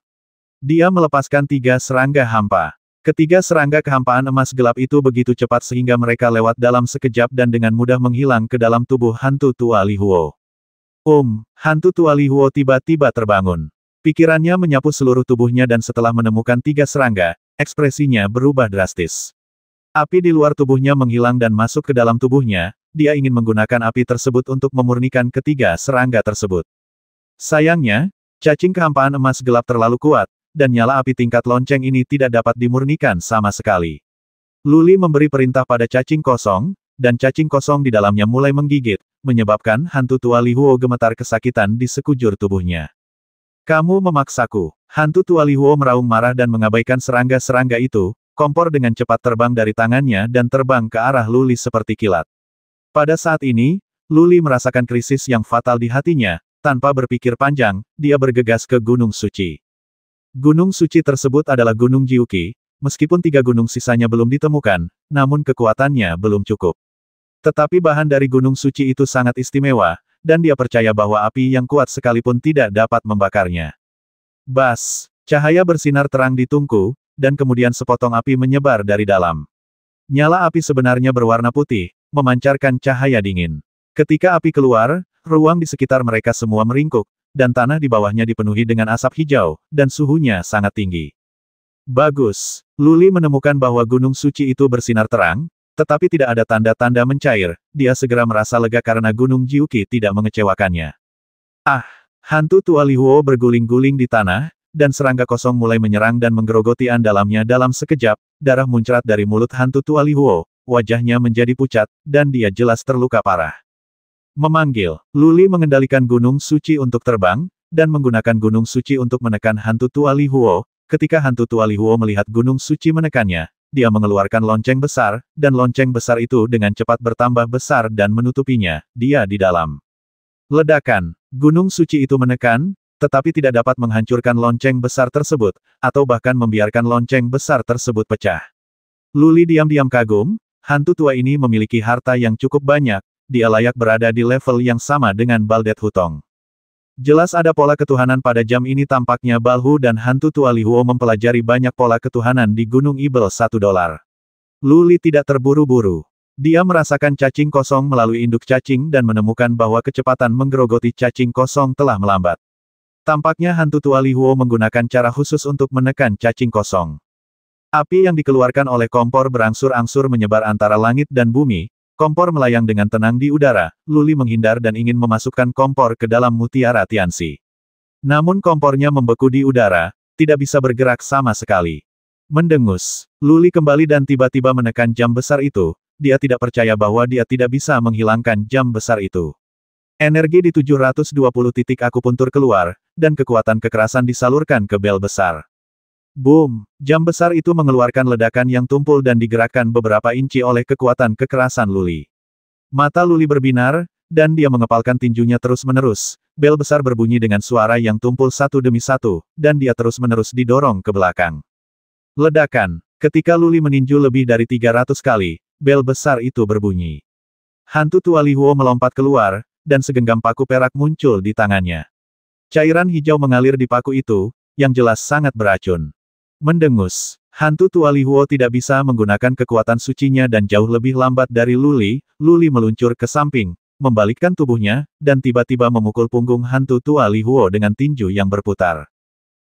Dia melepaskan 3 serangga hampa. Ketiga serangga kehampaan emas gelap itu begitu cepat sehingga mereka lewat dalam sekejap dan dengan mudah menghilang ke dalam tubuh hantu tua Li Huo. Hantu tua Li Huo tiba-tiba terbangun. Pikirannya menyapu seluruh tubuhnya dan setelah menemukan 3 serangga, ekspresinya berubah drastis. Api di luar tubuhnya menghilang dan masuk ke dalam tubuhnya, dia ingin menggunakan api tersebut untuk memurnikan ketiga serangga tersebut. Sayangnya, cacing kehampaan emas gelap terlalu kuat, dan nyala api tingkat lonceng ini tidak dapat dimurnikan sama sekali. Lu Li memberi perintah pada cacing kosong, dan cacing kosong di dalamnya mulai menggigit, menyebabkan hantu tua Li Huo gemetar kesakitan di sekujur tubuhnya. Kamu memaksaku. Hantu tua Li Huo meraung marah dan mengabaikan serangga-serangga itu, kompor dengan cepat terbang dari tangannya dan terbang ke arah Lu Li seperti kilat. Pada saat ini, Lu Li merasakan krisis yang fatal di hatinya, tanpa berpikir panjang, dia bergegas ke Gunung Suci. Gunung suci tersebut adalah Gunung Jiuqi, meskipun 3 gunung sisanya belum ditemukan, namun kekuatannya belum cukup. Tetapi bahan dari gunung suci itu sangat istimewa, dan dia percaya bahwa api yang kuat sekalipun tidak dapat membakarnya. Bas! Cahaya bersinar terang di tungku, dan kemudian sepotong api menyebar dari dalam. Nyala api sebenarnya berwarna putih, memancarkan cahaya dingin. Ketika api keluar, ruang di sekitar mereka semua meringkuk, dan tanah di bawahnya dipenuhi dengan asap hijau, dan suhunya sangat tinggi. Bagus. Lu Li menemukan bahwa gunung suci itu bersinar terang, tetapi tidak ada tanda-tanda mencair, dia segera merasa lega karena gunung Jiuqi tidak mengecewakannya. Hantu tua Li Huo berguling-guling di tanah, dan serangga kosong mulai menyerang dan menggerogoti dalamnya dalam sekejap, darah muncrat dari mulut hantu tua Li Huo, wajahnya menjadi pucat, dan dia jelas terluka parah. Memanggil, Lu Li mengendalikan gunung suci untuk terbang, dan menggunakan gunung suci untuk menekan hantu tua Li Huo. Ketika hantu tua Li Huo melihat gunung suci menekannya, dia mengeluarkan lonceng besar, dan lonceng besar itu dengan cepat bertambah besar dan menutupinya, dia di dalam. Ledakan, gunung suci itu menekan, tetapi tidak dapat menghancurkan lonceng besar tersebut, atau bahkan membiarkan lonceng besar tersebut pecah. Lu Li diam-diam kagum, hantu tua ini memiliki harta yang cukup banyak, dia layak berada di level yang sama dengan Baldet Hutong. Jelas ada pola ketuhanan pada jam ini tampaknya Balhu dan hantu tua Li Huo mempelajari banyak pola ketuhanan di Gunung Ibel $1. Lu Li tidak terburu-buru. Dia merasakan cacing kosong melalui induk cacing dan menemukan bahwa kecepatan menggerogoti cacing kosong telah melambat. Tampaknya hantu tua Li Huo menggunakan cara khusus untuk menekan cacing kosong. Api yang dikeluarkan oleh kompor berangsur-angsur menyebar antara langit dan bumi, Kompor melayang dengan tenang di udara, Luli menghindar dan ingin memasukkan kompor ke dalam mutiara Tianxi. Namun kompornya membeku di udara, tidak bisa bergerak sama sekali. Mendengus, Luli kembali dan tiba-tiba menekan jam besar itu, dia tidak percaya bahwa dia tidak bisa menghilangkan jam besar itu. Energi di 720 titik akupuntur keluar, dan kekuatan kekerasan disalurkan ke bel besar. Boom! Jam besar itu mengeluarkan ledakan yang tumpul dan digerakkan beberapa inci oleh kekuatan kekerasan Luli. Mata Luli berbinar, dan dia mengepalkan tinjunya terus-menerus. Bel besar berbunyi dengan suara yang tumpul satu demi satu, dan dia terus-menerus didorong ke belakang. Ledakan! Ketika Luli meninju lebih dari 300 kali, bel besar itu berbunyi. Hantu tua Li Huo melompat keluar, dan segenggam paku perak muncul di tangannya. Cairan hijau mengalir di paku itu, yang jelas sangat beracun. Mendengus, hantu tua Li Huo tidak bisa menggunakan kekuatan sucinya dan jauh lebih lambat dari Luli. Luli meluncur ke samping, membalikkan tubuhnya, dan tiba-tiba memukul punggung hantu tua Li Huo dengan tinju yang berputar.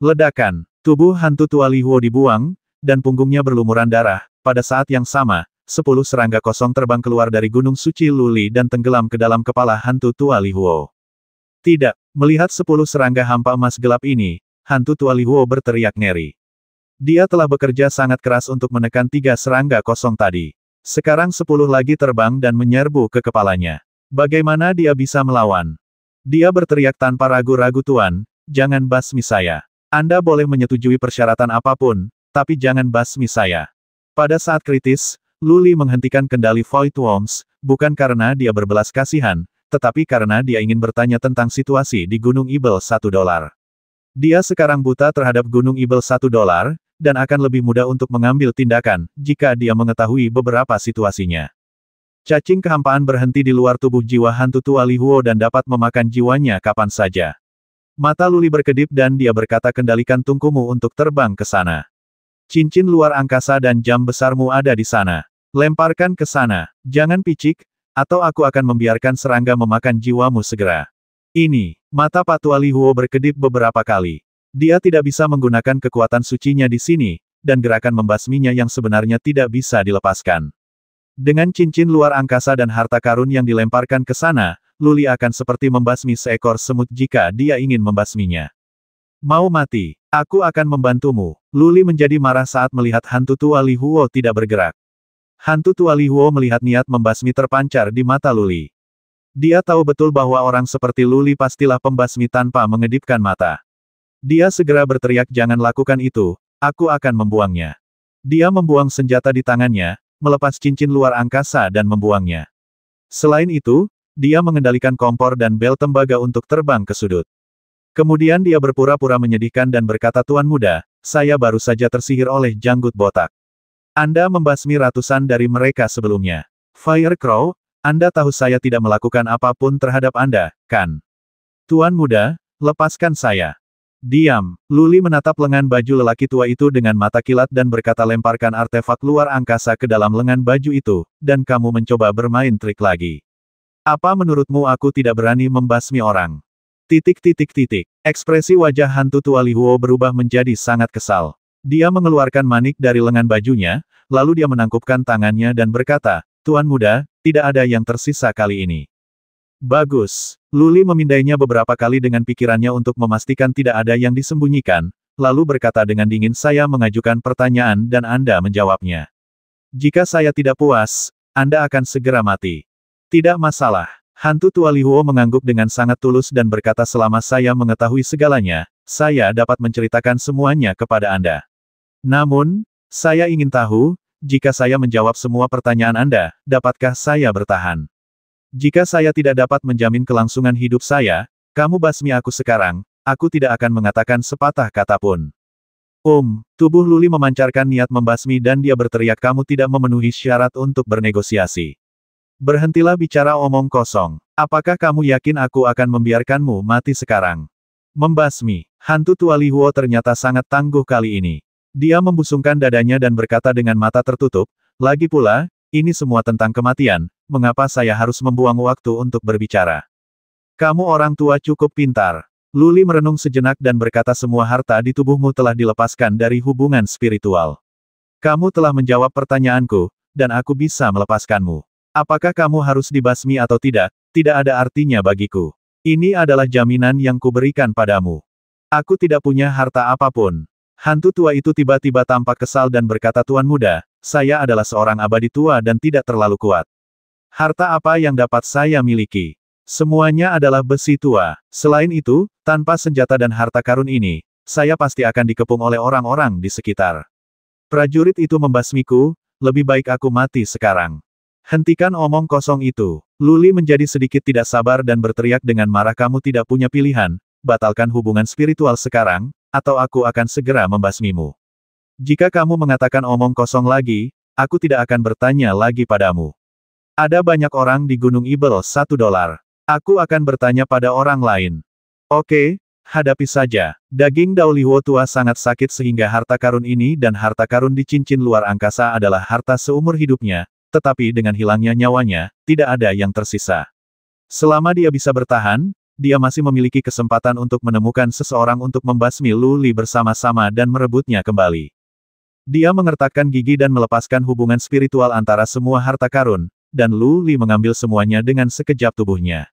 Ledakan, tubuh hantu tua Li Huo dibuang, dan punggungnya berlumuran darah. Pada saat yang sama, 10 serangga kosong terbang keluar dari gunung suci Luli dan tenggelam ke dalam kepala hantu tua Li Huo. Tidak, melihat 10 serangga hampa emas gelap ini, hantu tua Li Huo berteriak ngeri. Dia telah bekerja sangat keras untuk menekan 3 serangga kosong tadi. Sekarang 10 lagi terbang dan menyerbu ke kepalanya. Bagaimana dia bisa melawan? Dia berteriak tanpa ragu-ragu, "Tuan, jangan basmi saya. Anda boleh menyetujui persyaratan apapun, tapi jangan basmi saya." Pada saat kritis, Luli menghentikan kendali Void Worms, bukan karena dia berbelas kasihan, tetapi karena dia ingin bertanya tentang situasi di Gunung Ibel $1. Dia sekarang buta terhadap Gunung Ibel $1, dan akan lebih mudah untuk mengambil tindakan, jika dia mengetahui beberapa situasinya. Cacing kehampaan berhenti di luar tubuh jiwa hantu tua Li Huo dan dapat memakan jiwanya kapan saja. Mata Luli berkedip dan dia berkata, "Kendalikan tungkumu untuk terbang ke sana. Cincin luar angkasa dan jam besarmu ada di sana. Lemparkan ke sana. Jangan picik, atau aku akan membiarkan serangga memakan jiwamu segera." Ini, mata Pak Tua Li Huo berkedip beberapa kali. Dia tidak bisa menggunakan kekuatan sucinya di sini, dan gerakan membasminya yang sebenarnya tidak bisa dilepaskan. Dengan cincin luar angkasa dan harta karun yang dilemparkan ke sana, Luli akan seperti membasmi seekor semut jika dia ingin membasminya. "Mau mati? Aku akan membantumu." Luli menjadi marah saat melihat hantu tua Li Huo tidak bergerak. Hantu tua Li Huo melihat niat membasmi terpancar di mata Luli. Dia tahu betul bahwa orang seperti Luli pastilah pembasmi tanpa mengedipkan mata. Dia segera berteriak, "Jangan lakukan itu, aku akan membuangnya." Dia membuang senjata di tangannya, melepas cincin luar angkasa dan membuangnya. Selain itu, dia mengendalikan kompor dan bel tembaga untuk terbang ke sudut. Kemudian dia berpura-pura menyedihkan dan berkata, "Tuan muda, saya baru saja tersihir oleh janggut botak. Anda membasmi ratusan dari mereka sebelumnya. Firecrow, Anda tahu saya tidak melakukan apapun terhadap Anda, kan? Tuan muda, lepaskan saya." Diam. Luli menatap lengan baju lelaki tua itu dengan mata kilat dan berkata, "Lemparkan artefak luar angkasa ke dalam lengan baju itu, dan kamu mencoba bermain trik lagi. Apa menurutmu aku tidak berani membasmi orang?" Ekspresi wajah hantu tua Li Huo berubah menjadi sangat kesal. Dia mengeluarkan manik dari lengan bajunya, lalu dia menangkupkan tangannya dan berkata, "Tuan muda, tidak ada yang tersisa kali ini." Bagus. Luli memindainya beberapa kali dengan pikirannya untuk memastikan tidak ada yang disembunyikan, lalu berkata dengan dingin, "Saya mengajukan pertanyaan dan Anda menjawabnya. Jika saya tidak puas, Anda akan segera mati." "Tidak masalah." Hantu tua Li Huo mengangguk dengan sangat tulus dan berkata, "Selama saya mengetahui segalanya, saya dapat menceritakan semuanya kepada Anda. Namun, saya ingin tahu, jika saya menjawab semua pertanyaan Anda, dapatkah saya bertahan? Jika saya tidak dapat menjamin kelangsungan hidup saya, kamu basmi aku sekarang, aku tidak akan mengatakan sepatah kata pun." Tubuh Luli memancarkan niat membasmi dan dia berteriak, "Kamu tidak memenuhi syarat untuk bernegosiasi. Berhentilah bicara omong kosong. Apakah kamu yakin aku akan membiarkanmu mati sekarang?" Membasmi. Hantu tua Li Huo ternyata sangat tangguh kali ini. Dia membusungkan dadanya dan berkata dengan mata tertutup, "Lagi pula, ini semua tentang kematian, mengapa saya harus membuang waktu untuk berbicara? Kamu orang tua cukup pintar." Luli merenung sejenak dan berkata, "Semua harta di tubuhmu telah dilepaskan dari hubungan spiritual. Kamu telah menjawab pertanyaanku, dan aku bisa melepaskanmu. Apakah kamu harus dibasmi atau tidak, tidak ada artinya bagiku. Ini adalah jaminan yang kuberikan padamu. Aku tidak punya harta apapun. Hantu tua itu tiba-tiba tampak kesal dan berkata, Tuan muda, saya adalah seorang abadi tua dan tidak terlalu kuat. Harta apa yang dapat saya miliki? Semuanya adalah besi tua. Selain itu, tanpa senjata dan harta karun ini, saya pasti akan dikepung oleh orang-orang di sekitar. Prajurit itu membasmiku, lebih baik aku mati sekarang. Hentikan omong kosong itu. Luli menjadi sedikit tidak sabar dan berteriak dengan marah, kamu tidak punya pilihan, batalkan hubungan spiritual sekarang, atau aku akan segera membasmimu. Jika kamu mengatakan omong kosong lagi, aku tidak akan bertanya lagi padamu. Ada banyak orang di Gunung Ibel $1. Aku akan bertanya pada orang lain. Oke, hadapi saja. Daging Daulihuo tua sangat sakit sehingga harta karun ini dan harta karun di cincin luar angkasa adalah harta seumur hidupnya, tetapi dengan hilangnya nyawanya, tidak ada yang tersisa. Selama dia bisa bertahan, dia masih memiliki kesempatan untuk menemukan seseorang untuk membasmi Luli bersama-sama dan merebutnya kembali. Dia mengertakkan gigi dan melepaskan hubungan spiritual antara semua harta karun, dan Luli mengambil semuanya dengan sekejap tubuhnya.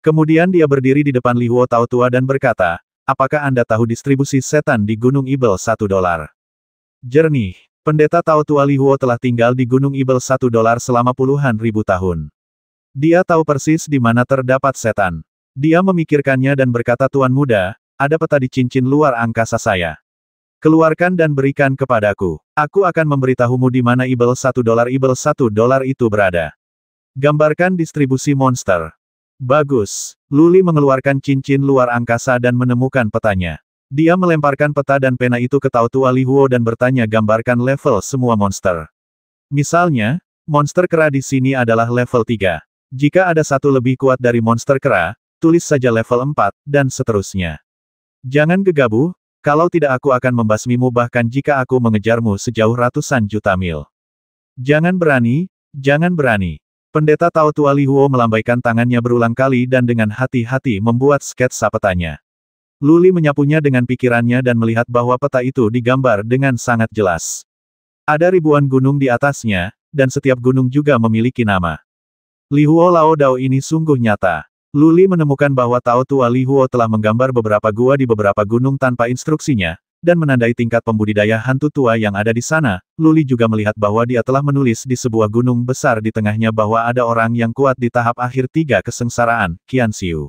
Kemudian dia berdiri di depan Li Huo Tao tua dan berkata, apakah Anda tahu distribusi setan di Gunung Ibel $1? Jernih. Pendeta Tao tua Li Huo telah tinggal di Gunung Ibel $1 selama puluhan ribu tahun. Dia tahu persis di mana terdapat setan. Dia memikirkannya dan berkata, Tuan muda, ada peta di cincin luar angkasa saya. Keluarkan dan berikan kepadaku. Aku akan memberitahumu di mana Ibel $1 itu berada. Gambarkan distribusi monster. Bagus. Luli mengeluarkan cincin luar angkasa dan menemukan petanya. Dia melemparkan peta dan pena itu ke Tao tua Li Huo dan bertanya, gambarkan level semua monster. Misalnya, monster kera di sini adalah level 3. Jika ada satu lebih kuat dari monster kera, tulis saja level 4, dan seterusnya. Jangan gegabah, kalau tidak aku akan membasmimu bahkan jika aku mengejarmu sejauh ratusan juta mil. Jangan berani, jangan berani. Pendeta Tao tua Li Huo melambaikan tangannya berulang kali dan dengan hati-hati membuat sketsa petanya. Luli menyapunya dengan pikirannya dan melihat bahwa peta itu digambar dengan sangat jelas. Ada ribuan gunung di atasnya, dan setiap gunung juga memiliki nama. Li Huo Lao Dao ini sungguh nyata. Luli menemukan bahwa Tao tua Li Huo telah menggambar beberapa gua di beberapa gunung tanpa instruksinya, dan menandai tingkat pembudidaya hantu tua yang ada di sana. Luli juga melihat bahwa dia telah menulis di sebuah gunung besar di tengahnya bahwa ada orang yang kuat di tahap akhir 3 kesengsaraan, Qianxiu.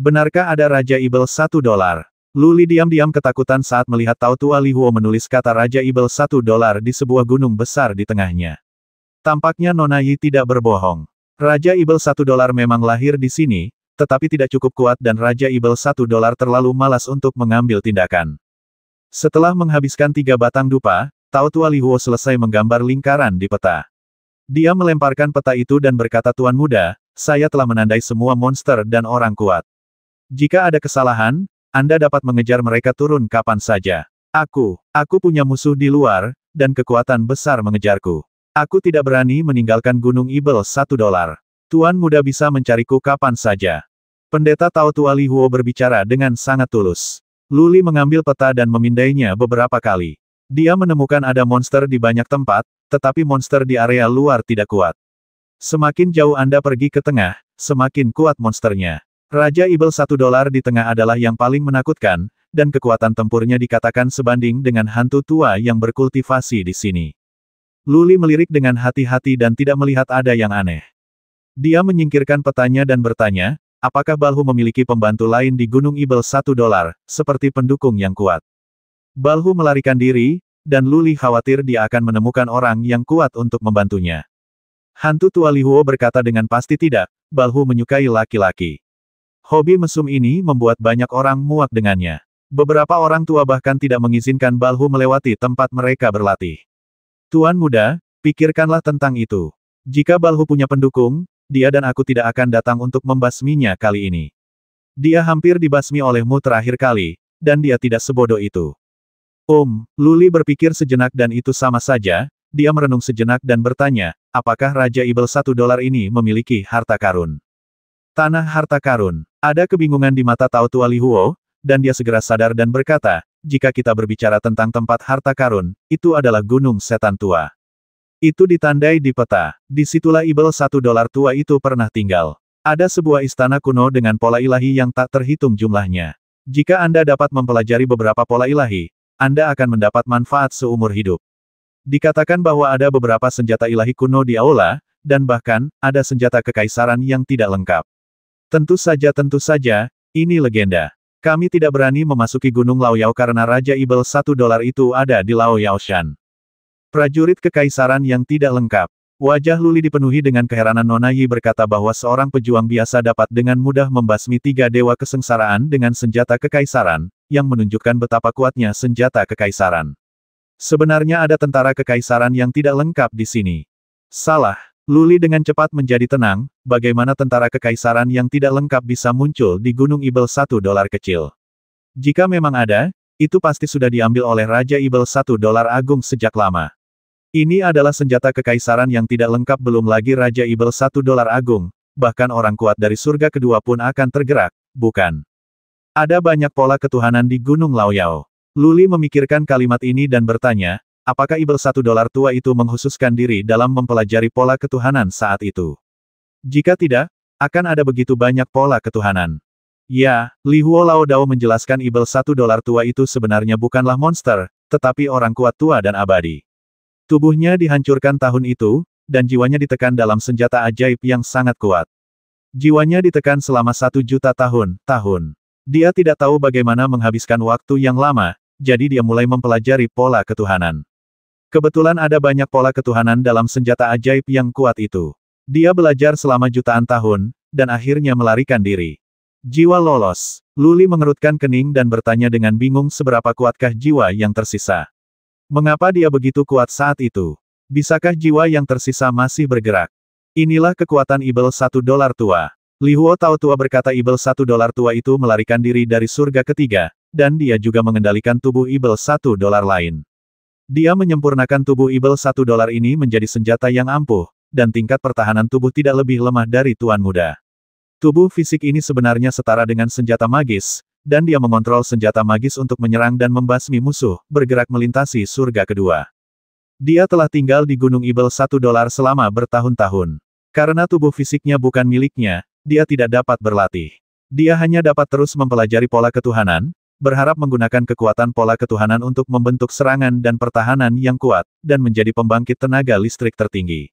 Benarkah ada Raja Ibel $1? Luli diam-diam ketakutan saat melihat Tao tua Li Huo menulis kata Raja Ibel $1 di sebuah gunung besar di tengahnya. Tampaknya Nona Yi tidak berbohong. Raja Ibel $1 memang lahir di sini, tetapi tidak cukup kuat dan Raja Ibel $1 terlalu malas untuk mengambil tindakan. Setelah menghabiskan 3 batang dupa, Tao tua Li Huo selesai menggambar lingkaran di peta. Dia melemparkan peta itu dan berkata, Tuan muda, saya telah menandai semua monster dan orang kuat. Jika ada kesalahan, Anda dapat mengejar mereka turun kapan saja. Aku punya musuh di luar, dan kekuatan besar mengejarku. Aku tidak berani meninggalkan Gunung Ibel $1. Tuan muda bisa mencariku kapan saja. Pendeta Tao tua Li Huo berbicara dengan sangat tulus. Luli mengambil peta dan memindainya beberapa kali. Dia menemukan ada monster di banyak tempat, tetapi monster di area luar tidak kuat. Semakin jauh Anda pergi ke tengah, semakin kuat monsternya. Raja Ibel $1 di tengah adalah yang paling menakutkan, dan kekuatan tempurnya dikatakan sebanding dengan hantu tua yang berkultivasi di sini. Luli melirik dengan hati-hati dan tidak melihat ada yang aneh. Dia menyingkirkan petanya dan bertanya, apakah Balhu memiliki pembantu lain di Gunung Ibel $1, seperti pendukung yang kuat? Balhu melarikan diri, dan Luli khawatir dia akan menemukan orang yang kuat untuk membantunya. Hantu tua Li Huo berkata dengan pasti tidak, Balhu menyukai laki-laki. Hobi mesum ini membuat banyak orang muak dengannya. Beberapa orang tua bahkan tidak mengizinkan Balhu melewati tempat mereka berlatih. Tuan muda, pikirkanlah tentang itu. Jika Balhu punya pendukung, dia dan aku tidak akan datang untuk membasminya kali ini. Dia hampir dibasmi olehmu terakhir kali, dan dia tidak sebodoh itu. Luli berpikir sejenak dan itu sama saja, dia merenung sejenak dan bertanya, apakah Raja Ibel $1 ini memiliki harta karun? Tanah harta karun. Ada kebingungan di mata Tao tua Li Huo, dan dia segera sadar dan berkata, jika kita berbicara tentang tempat harta karun, itu adalah Gunung Setan Tua. Itu ditandai di peta. Disitulah Ibel $1 tua itu pernah tinggal. Ada sebuah istana kuno dengan pola ilahi yang tak terhitung jumlahnya. Jika Anda dapat mempelajari beberapa pola ilahi, Anda akan mendapat manfaat seumur hidup. Dikatakan bahwa ada beberapa senjata ilahi kuno di aula, dan bahkan, ada senjata kekaisaran yang tidak lengkap. Tentu saja, ini legenda. Kami tidak berani memasuki Gunung Laoyao karena Raja Ibel $1 itu ada di Laoyaoshan. Prajurit kekaisaran yang tidak lengkap. Wajah Luli dipenuhi dengan keheranan. Nona Yi berkata bahwa seorang pejuang biasa dapat dengan mudah membasmi 3 dewa kesengsaraan dengan senjata kekaisaran, yang menunjukkan betapa kuatnya senjata kekaisaran. Sebenarnya ada tentara kekaisaran yang tidak lengkap di sini. Salah. Luli dengan cepat menjadi tenang, bagaimana tentara kekaisaran yang tidak lengkap bisa muncul di Gunung Ibel $1 kecil. Jika memang ada, itu pasti sudah diambil oleh Raja Ibel $1 Agung sejak lama. Ini adalah senjata kekaisaran yang tidak lengkap, belum lagi Raja Ibel $1 Agung, bahkan orang kuat dari surga kedua pun akan tergerak, bukan? Ada banyak pola ketuhanan di Gunung Laoyao. Luli memikirkan kalimat ini dan bertanya, apakah Ibel $1 tua itu menghususkan diri dalam mempelajari pola ketuhanan saat itu? Jika tidak, akan ada begitu banyak pola ketuhanan. Ya, Li Huo Lao Dao menjelaskan Ibel $1 tua itu sebenarnya bukanlah monster, tetapi orang kuat tua dan abadi. Tubuhnya dihancurkan tahun itu, dan jiwanya ditekan dalam senjata ajaib yang sangat kuat. Jiwanya ditekan selama 1.000.000 tahun. Dia tidak tahu bagaimana menghabiskan waktu yang lama, jadi dia mulai mempelajari pola ketuhanan. Kebetulan ada banyak pola ketuhanan dalam senjata ajaib yang kuat itu. Dia belajar selama jutaan tahun, dan akhirnya melarikan diri. Jiwa lolos. Luli mengerutkan kening dan bertanya dengan bingung seberapa kuatkah jiwa yang tersisa. Mengapa dia begitu kuat saat itu? Bisakah jiwa yang tersisa masih bergerak? Inilah kekuatan Ibel $1 tua. Li Huo Tao tua berkata Ibel $1 tua itu melarikan diri dari surga ketiga, dan dia juga mengendalikan tubuh Ibel $1 lain. Dia menyempurnakan tubuh Ibel $1 ini menjadi senjata yang ampuh, dan tingkat pertahanan tubuh tidak lebih lemah dari Tuan Muda. Tubuh fisik ini sebenarnya setara dengan senjata magis, dan dia mengontrol senjata magis untuk menyerang dan membasmi musuh, bergerak melintasi surga kedua. Dia telah tinggal di Gunung Ibel $1 selama bertahun-tahun. Karena tubuh fisiknya bukan miliknya, dia tidak dapat berlatih. Dia hanya dapat terus mempelajari pola ketuhanan, berharap menggunakan kekuatan pola ketuhanan untuk membentuk serangan dan pertahanan yang kuat, dan menjadi pembangkit tenaga listrik tertinggi.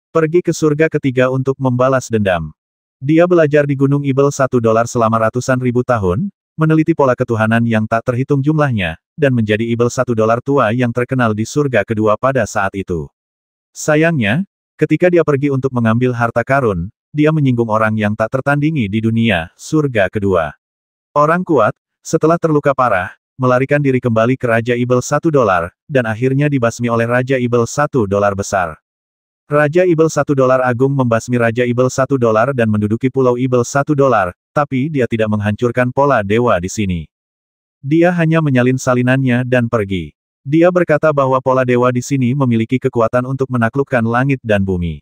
Pergi ke surga ketiga untuk membalas dendam. Dia belajar di Gunung Ibel $1 selama ratusan ribu tahun, meneliti pola ketuhanan yang tak terhitung jumlahnya, dan menjadi Ibel $1 tua yang terkenal di surga kedua pada saat itu. Sayangnya, ketika dia pergi untuk mengambil harta karun, dia menyinggung orang yang tak tertandingi di dunia, surga kedua. Orang kuat, setelah terluka parah, melarikan diri kembali ke Raja Ibel $1, dan akhirnya dibasmi oleh Raja Ibel $1 besar. Raja Ibel $1 Agung membasmi Raja Ibel $1 dan menduduki Pulau Ibel $1, tapi dia tidak menghancurkan pola dewa di sini. Dia hanya menyalin salinannya dan pergi. Dia berkata bahwa pola dewa di sini memiliki kekuatan untuk menaklukkan langit dan bumi.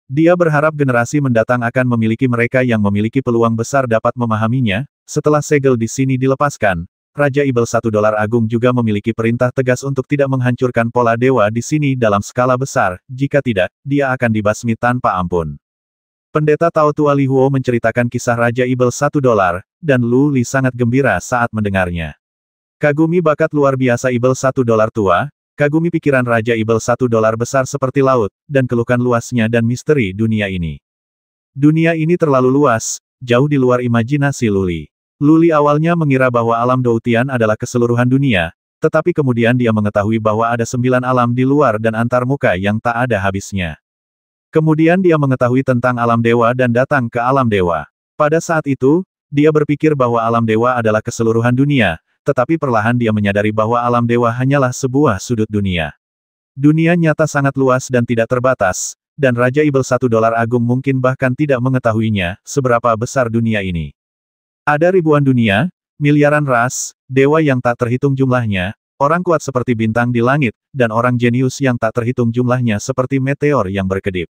Dia berharap generasi mendatang akan memiliki mereka yang memiliki peluang besar dapat memahaminya. Setelah segel di sini dilepaskan, Raja Ibel $1 Agung juga memiliki perintah tegas untuk tidak menghancurkan pola dewa di sini dalam skala besar, jika tidak, dia akan dibasmi tanpa ampun. Pendeta Tao Tua Li Huo menceritakan kisah Raja Ibel $1, dan Lu Li sangat gembira saat mendengarnya. Kagumi bakat luar biasa Ibel $1 tua, kagumi pikiran Raja Ibel $1 besar seperti laut, dan keluhkan luasnya dan misteri dunia ini. Dunia ini terlalu luas, jauh di luar imajinasi Luli. Luli awalnya mengira bahwa alam Doutian adalah keseluruhan dunia, tetapi kemudian dia mengetahui bahwa ada 9 alam di luar dan antarmuka yang tak ada habisnya. Kemudian dia mengetahui tentang alam dewa dan datang ke alam dewa. Pada saat itu, dia berpikir bahwa alam dewa adalah keseluruhan dunia, tetapi perlahan dia menyadari bahwa alam dewa hanyalah sebuah sudut dunia. Dunia nyata sangat luas dan tidak terbatas, dan Raja Ibel $1 Agung mungkin bahkan tidak mengetahuinya, seberapa besar dunia ini. Ada ribuan dunia, miliaran ras, dewa yang tak terhitung jumlahnya, orang kuat seperti bintang di langit, dan orang jenius yang tak terhitung jumlahnya seperti meteor yang berkedip.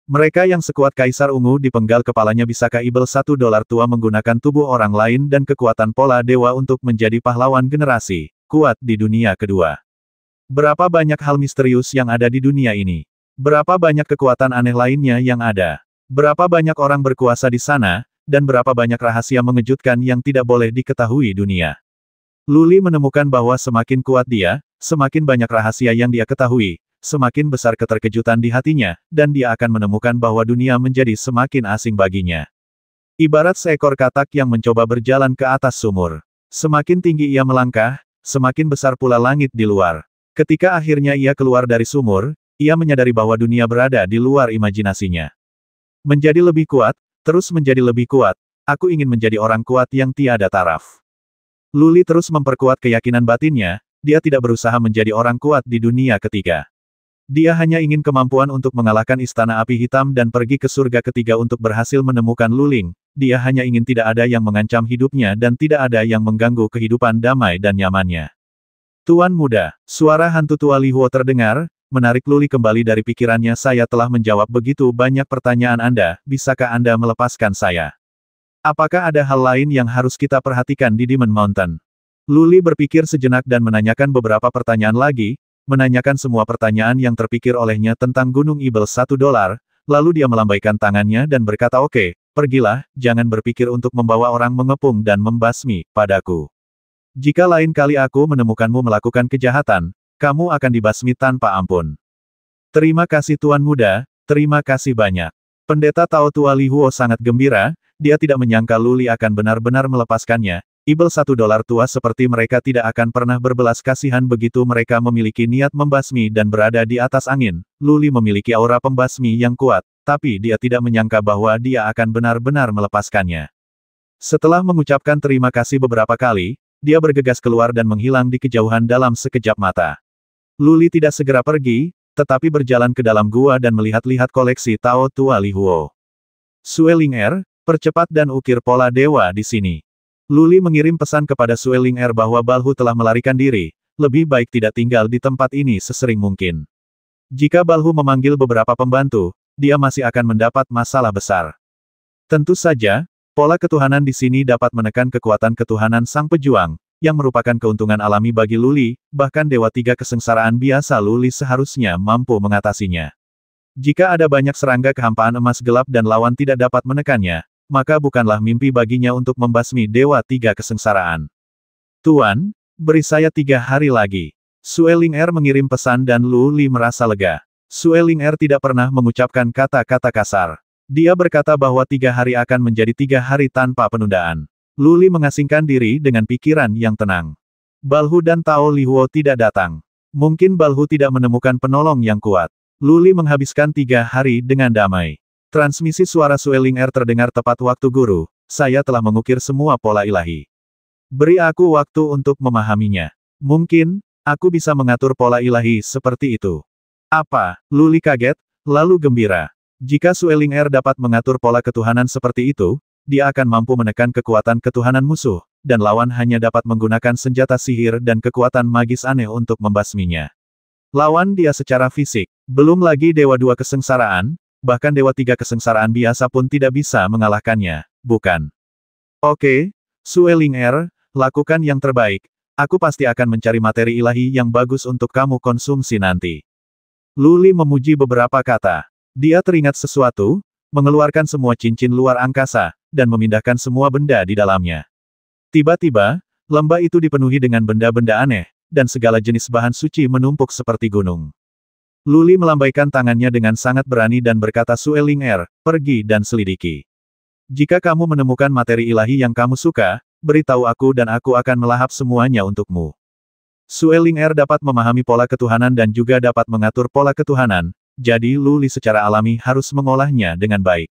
Mereka yang sekuat Kaisar Ungu dipenggal kepalanya. Bisakah Ibel $1 tua menggunakan tubuh orang lain dan kekuatan pola dewa untuk menjadi pahlawan generasi kuat di dunia kedua? Berapa banyak hal misterius yang ada di dunia ini? Berapa banyak kekuatan aneh lainnya yang ada? Berapa banyak orang berkuasa di sana, dan berapa banyak rahasia mengejutkan yang tidak boleh diketahui dunia? Luli menemukan bahwa semakin kuat dia, semakin banyak rahasia yang dia ketahui, semakin besar keterkejutan di hatinya, dan dia akan menemukan bahwa dunia menjadi semakin asing baginya. Ibarat seekor katak yang mencoba berjalan ke atas sumur. Semakin tinggi ia melangkah, semakin besar pula langit di luar. Ketika akhirnya ia keluar dari sumur, ia menyadari bahwa dunia berada di luar imajinasinya. Menjadi lebih kuat, terus menjadi lebih kuat. Aku ingin menjadi orang kuat yang tiada taraf. Luli terus memperkuat keyakinan batinnya, dia tidak berusaha menjadi orang kuat di dunia ketiga. Dia hanya ingin kemampuan untuk mengalahkan istana api hitam dan pergi ke surga ketiga untuk berhasil menemukan Luling. Dia hanya ingin tidak ada yang mengancam hidupnya dan tidak ada yang mengganggu kehidupan damai dan nyamannya. Tuan muda, suara hantu tua Li Huo terdengar, menarik Luli kembali dari pikirannya. Saya telah menjawab begitu banyak pertanyaan Anda, bisakah Anda melepaskan saya? Apakah ada hal lain yang harus kita perhatikan di Demon Mountain? Luli berpikir sejenak dan menanyakan beberapa pertanyaan lagi, menanyakan semua pertanyaan yang terpikir olehnya tentang Gunung Ibel $1, lalu dia melambaikan tangannya dan berkata, oke, pergilah, jangan berpikir untuk membawa orang mengepung dan membasmi padaku. Jika lain kali aku menemukanmu melakukan kejahatan, kamu akan dibasmi tanpa ampun. Terima kasih Tuan Muda, terima kasih banyak. Pendeta Tao Tua Li Huo sangat gembira, dia tidak menyangka Luli akan benar-benar melepaskannya. Ibel $1 tua seperti mereka tidak akan pernah berbelas kasihan begitu mereka memiliki niat membasmi dan berada di atas angin. Luli memiliki aura pembasmi yang kuat, tapi dia tidak menyangka bahwa dia akan benar-benar melepaskannya. Setelah mengucapkan terima kasih beberapa kali, dia bergegas keluar dan menghilang di kejauhan dalam sekejap mata. Luli tidak segera pergi, tetapi berjalan ke dalam gua dan melihat-lihat koleksi Tao Tua Li Huo. Sueling Er, percepat dan ukir pola dewa di sini. Luli mengirim pesan kepada Sueling Er bahwa Balhu telah melarikan diri, lebih baik tidak tinggal di tempat ini sesering mungkin. Jika Balhu memanggil beberapa pembantu, dia masih akan mendapat masalah besar. Tentu saja, pola ketuhanan di sini dapat menekan kekuatan ketuhanan sang pejuang, yang merupakan keuntungan alami bagi Luli, bahkan Dewa Tiga Kesengsaraan biasa Luli seharusnya mampu mengatasinya. Jika ada banyak serangga kehampaan emas gelap dan lawan tidak dapat menekannya, maka bukanlah mimpi baginya untuk membasmi Dewa Tiga Kesengsaraan. Tuan, beri saya 3 hari lagi. Sueling Er mengirim pesan dan Luli merasa lega. Sueling Er tidak pernah mengucapkan kata-kata kasar. Dia berkata bahwa 3 hari akan menjadi 3 hari tanpa penundaan. Luli mengasingkan diri dengan pikiran yang tenang. Balhu dan Tao Li Huo tidak datang. Mungkin Balhu tidak menemukan penolong yang kuat. Luli menghabiskan 3 hari dengan damai. Transmisi suara Sueling Er terdengar tepat waktu guru. Saya telah mengukir semua pola ilahi. Beri aku waktu untuk memahaminya. Mungkin, aku bisa mengatur pola ilahi seperti itu. Apa? Luli kaget, lalu gembira. Jika Sueling Er dapat mengatur pola ketuhanan seperti itu, dia akan mampu menekan kekuatan ketuhanan musuh, dan lawan hanya dapat menggunakan senjata sihir dan kekuatan magis aneh untuk membasminya. Lawan dia secara fisik, belum lagi Dewa Dua Kesengsaraan, bahkan Dewa Tiga Kesengsaraan biasa pun tidak bisa mengalahkannya, bukan? Oke, Sueling Er, lakukan yang terbaik. Aku pasti akan mencari materi ilahi yang bagus untuk kamu konsumsi nanti. Luli memuji beberapa kata. Dia teringat sesuatu, mengeluarkan semua cincin luar angkasa, dan memindahkan semua benda di dalamnya. Tiba-tiba, lembah itu dipenuhi dengan benda-benda aneh, dan segala jenis bahan suci menumpuk seperti gunung. Luli melambaikan tangannya dengan sangat berani dan berkata Sueling Er, pergi dan selidiki. Jika kamu menemukan materi ilahi yang kamu suka, beritahu aku dan aku akan melahap semuanya untukmu. Sueling Er dapat memahami pola ketuhanan dan juga dapat mengatur pola ketuhanan, jadi Luli secara alami harus mengolahnya dengan baik.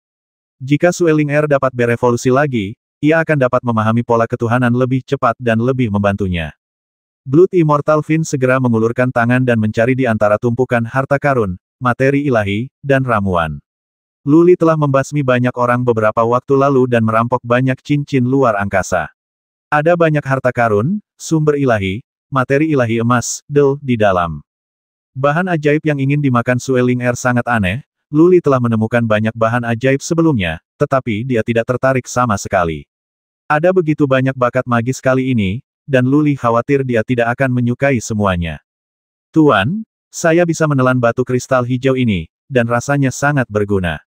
Jika Sueling Er dapat berevolusi lagi, ia akan dapat memahami pola ketuhanan lebih cepat dan lebih membantunya. Blood Immortal Fin segera mengulurkan tangan dan mencari di antara tumpukan harta karun, materi ilahi, dan ramuan. Luli telah membasmi banyak orang beberapa waktu lalu dan merampok banyak cincin luar angkasa. Ada banyak harta karun, sumber ilahi, materi ilahi emas, di dalam. Bahan ajaib yang ingin dimakan Sueling Er sangat aneh. Luli telah menemukan banyak bahan ajaib sebelumnya, tetapi dia tidak tertarik sama sekali. Ada begitu banyak bakat magis kali ini, dan Luli khawatir dia tidak akan menyukai semuanya. Tuan, Saya bisa menelan batu kristal hijau ini, dan rasanya sangat berguna.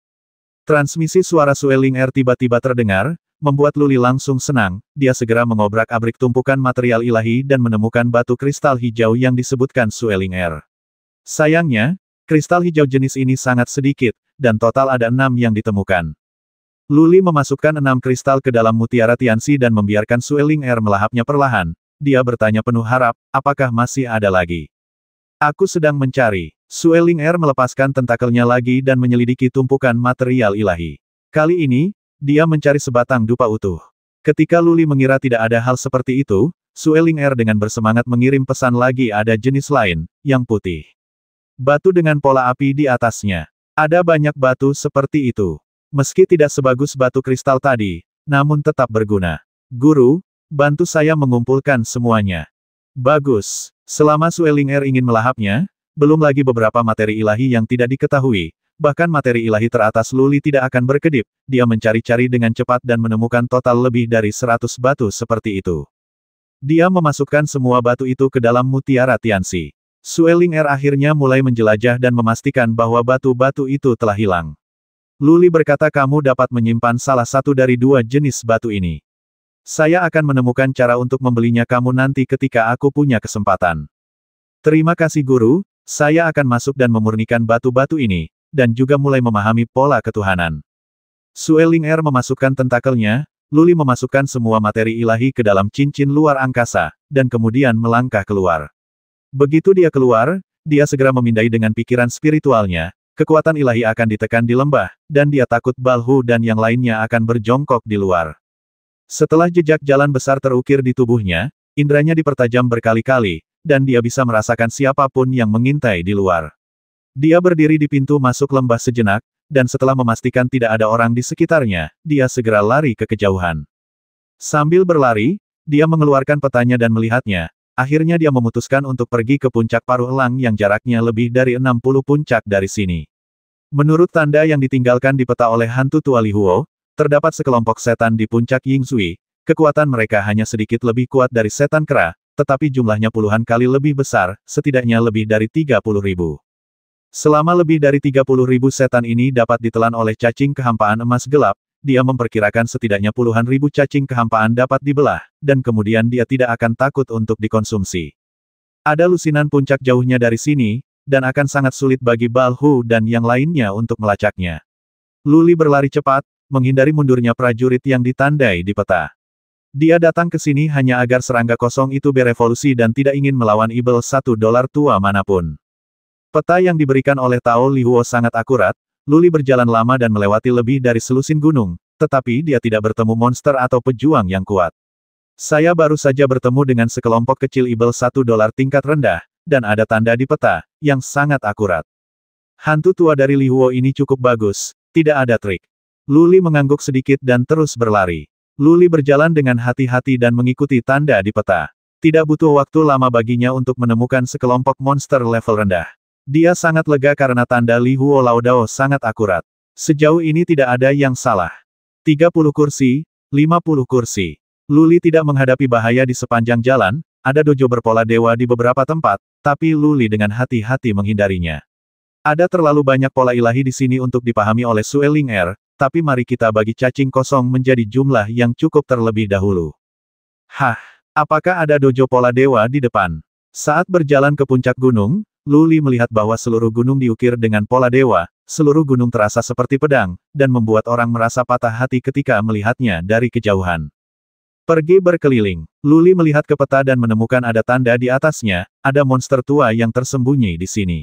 Transmisi suara Sueling Air tiba-tiba terdengar, membuat Luli langsung senang, dia segera mengobrak-abrik tumpukan material ilahi dan menemukan batu kristal hijau yang disebutkan Sueling Air. Sayangnya, kristal hijau jenis ini sangat sedikit, dan total ada 6 yang ditemukan. Luli memasukkan 6 kristal ke dalam mutiara Tianxi dan membiarkan Sueling Air melahapnya perlahan. Dia bertanya penuh harap, apakah masih ada lagi? Aku sedang mencari. Sueling Air melepaskan tentakelnya lagi dan menyelidiki tumpukan material ilahi. Kali ini, dia mencari sebatang dupa utuh. Ketika Luli mengira tidak ada hal seperti itu, Sueling Air dengan bersemangat mengirim pesan lagi ada jenis lain, yang putih. Batu dengan pola api di atasnya. Ada banyak batu seperti itu. Meski tidak sebagus batu kristal tadi, namun tetap berguna. Guru, bantu saya mengumpulkan semuanya. Bagus. Selama Sueling Air ingin melahapnya, belum lagi beberapa materi ilahi yang tidak diketahui, bahkan materi ilahi teratas Luli tidak akan berkedip, dia mencari-cari dengan cepat dan menemukan total lebih dari 100 batu seperti itu. Dia memasukkan semua batu itu ke dalam mutiara Tianxi. Sueling Air akhirnya mulai menjelajah dan memastikan bahwa batu-batu itu telah hilang. Luli berkata kamu dapat menyimpan salah satu dari 2 jenis batu ini. Saya akan menemukan cara untuk membelinya kamu nanti ketika aku punya kesempatan. Terima kasih guru, saya akan masuk dan memurnikan batu-batu ini, dan juga mulai memahami pola ketuhanan. Sueling Air memasukkan tentakelnya, Luli memasukkan semua materi ilahi ke dalam cincin luar angkasa, dan kemudian melangkah keluar. Begitu dia keluar, dia segera memindai dengan pikiran spiritualnya, kekuatan ilahi akan ditekan di lembah, dan dia takut Balhu dan yang lainnya akan berjongkok di luar. Setelah jejak jalan besar terukir di tubuhnya, indranya dipertajam berkali-kali, dan dia bisa merasakan siapapun yang mengintai di luar. Dia berdiri di pintu masuk lembah sejenak, dan setelah memastikan tidak ada orang di sekitarnya, dia segera lari ke kejauhan. Sambil berlari, dia mengeluarkan petanya dan melihatnya, akhirnya dia memutuskan untuk pergi ke puncak paruh elang yang jaraknya lebih dari 60 puncak dari sini. Menurut tanda yang ditinggalkan di peta oleh hantu tua Li Huo, terdapat sekelompok setan di puncak Yingzui, kekuatan mereka hanya sedikit lebih kuat dari setan kera, tetapi jumlahnya puluhan kali lebih besar, setidaknya lebih dari 30.000. Selama lebih dari 30.000 setan ini dapat ditelan oleh cacing kehampaan emas gelap, dia memperkirakan setidaknya puluhan ribu cacing kehampaan dapat dibelah, dan kemudian dia tidak akan takut untuk dikonsumsi. Ada lusinan puncak jauhnya dari sini, dan akan sangat sulit bagi Balhu dan yang lainnya untuk melacaknya. Luli berlari cepat, menghindari mundurnya prajurit yang ditandai di peta. Dia datang ke sini hanya agar serangga kosong itu berevolusi dan tidak ingin melawan ibel $1 tua manapun. Peta yang diberikan oleh Tao Li Huo sangat akurat, Luli berjalan lama dan melewati lebih dari selusin gunung, tetapi dia tidak bertemu monster atau pejuang yang kuat. Saya baru saja bertemu dengan sekelompok kecil ibel $1 tingkat rendah, dan ada tanda di peta, yang sangat akurat. Hantu tua dari Li Huo ini cukup bagus, tidak ada trik. Luli mengangguk sedikit dan terus berlari. Luli berjalan dengan hati-hati dan mengikuti tanda di peta. Tidak butuh waktu lama baginya untuk menemukan sekelompok monster level rendah. Dia sangat lega karena tanda Li Huo Laodao sangat akurat. Sejauh ini tidak ada yang salah. 30 kursi, 50 kursi. Luli tidak menghadapi bahaya di sepanjang jalan, ada dojo berpola dewa di beberapa tempat, tapi Luli dengan hati-hati menghindarinya. Ada terlalu banyak pola ilahi di sini untuk dipahami oleh Sueling Air, tapi mari kita bagi cacing kosong menjadi jumlah yang cukup terlebih dahulu. Hah, apakah ada dojo pola dewa di depan? Saat berjalan ke puncak gunung, Luli melihat bahwa seluruh gunung diukir dengan pola dewa, seluruh gunung terasa seperti pedang, dan membuat orang merasa patah hati ketika melihatnya dari kejauhan. Pergi berkeliling, Luli melihat ke peta dan menemukan ada tanda di atasnya, ada monster tua yang tersembunyi di sini.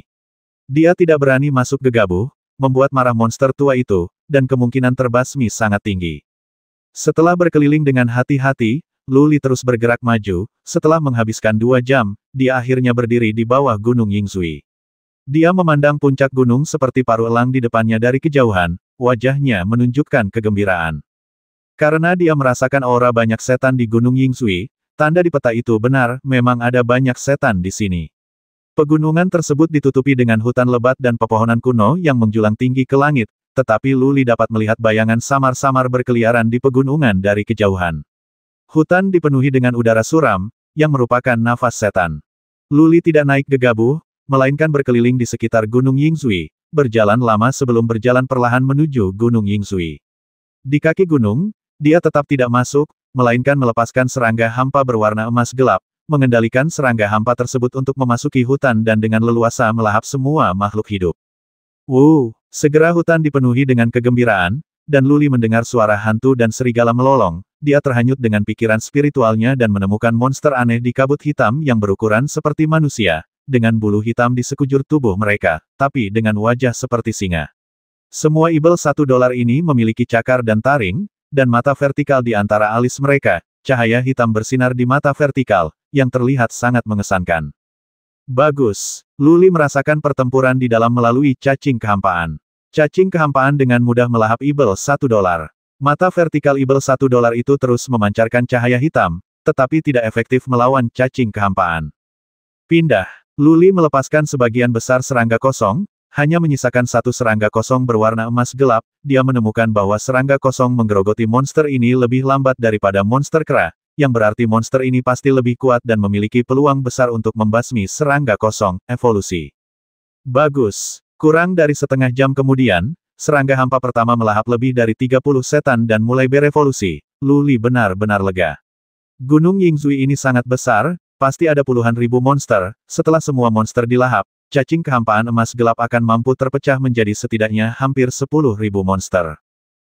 Dia tidak berani masuk gegabah, membuat marah monster tua itu, dan kemungkinan terbasmi sangat tinggi. Setelah berkeliling dengan hati-hati, Luli terus bergerak maju, setelah menghabiskan 2 jam, dia akhirnya berdiri di bawah gunung Yingzui. Dia memandang puncak gunung seperti paruh elang di depannya dari kejauhan, wajahnya menunjukkan kegembiraan. Karena dia merasakan aura banyak setan di gunung Yingzui, tanda di peta itu benar, memang ada banyak setan di sini. Pegunungan tersebut ditutupi dengan hutan lebat dan pepohonan kuno yang menjulang tinggi ke langit, tetapi Luli dapat melihat bayangan samar-samar berkeliaran di pegunungan dari kejauhan. Hutan dipenuhi dengan udara suram, yang merupakan nafas setan. Luli tidak naik gegabah, melainkan berkeliling di sekitar Gunung Yingzui, berjalan lama sebelum berjalan perlahan menuju Gunung Yingzui. Di kaki gunung, dia tetap tidak masuk, melainkan melepaskan serangga hampa berwarna emas gelap, mengendalikan serangga hampa tersebut untuk memasuki hutan dan dengan leluasa melahap semua makhluk hidup. Segera hutan dipenuhi dengan kegembiraan, dan Luli mendengar suara hantu dan serigala melolong. Dia terhanyut dengan pikiran spiritualnya dan menemukan monster aneh di kabut hitam yang berukuran seperti manusia, dengan bulu hitam di sekujur tubuh mereka, tapi dengan wajah seperti singa. Semua ibel $1 ini memiliki cakar dan taring, dan mata vertikal di antara alis mereka. Cahaya hitam bersinar di mata vertikal, yang terlihat sangat mengesankan. Bagus. Luli merasakan pertempuran di dalam melalui cacing kehampaan. Cacing kehampaan dengan mudah melahap ibel $1. Mata vertikal ibel $1 itu terus memancarkan cahaya hitam, tetapi tidak efektif melawan cacing kehampaan. Pindah. Luli melepaskan sebagian besar serangga kosong, hanya menyisakan satu serangga kosong berwarna emas gelap. Dia menemukan bahwa serangga kosong menggerogoti monster ini lebih lambat daripada monster kera, yang berarti monster ini pasti lebih kuat dan memiliki peluang besar untuk membasmi serangga kosong, evolusi. Bagus. Kurang dari setengah jam kemudian, serangga hampa pertama melahap lebih dari 30 setan dan mulai berevolusi. Luli benar-benar lega. Gunung Yingzui ini sangat besar, pasti ada puluhan ribu monster. Setelah semua monster dilahap, cacing kehampaan emas gelap akan mampu terpecah menjadi setidaknya hampir 10.000 monster.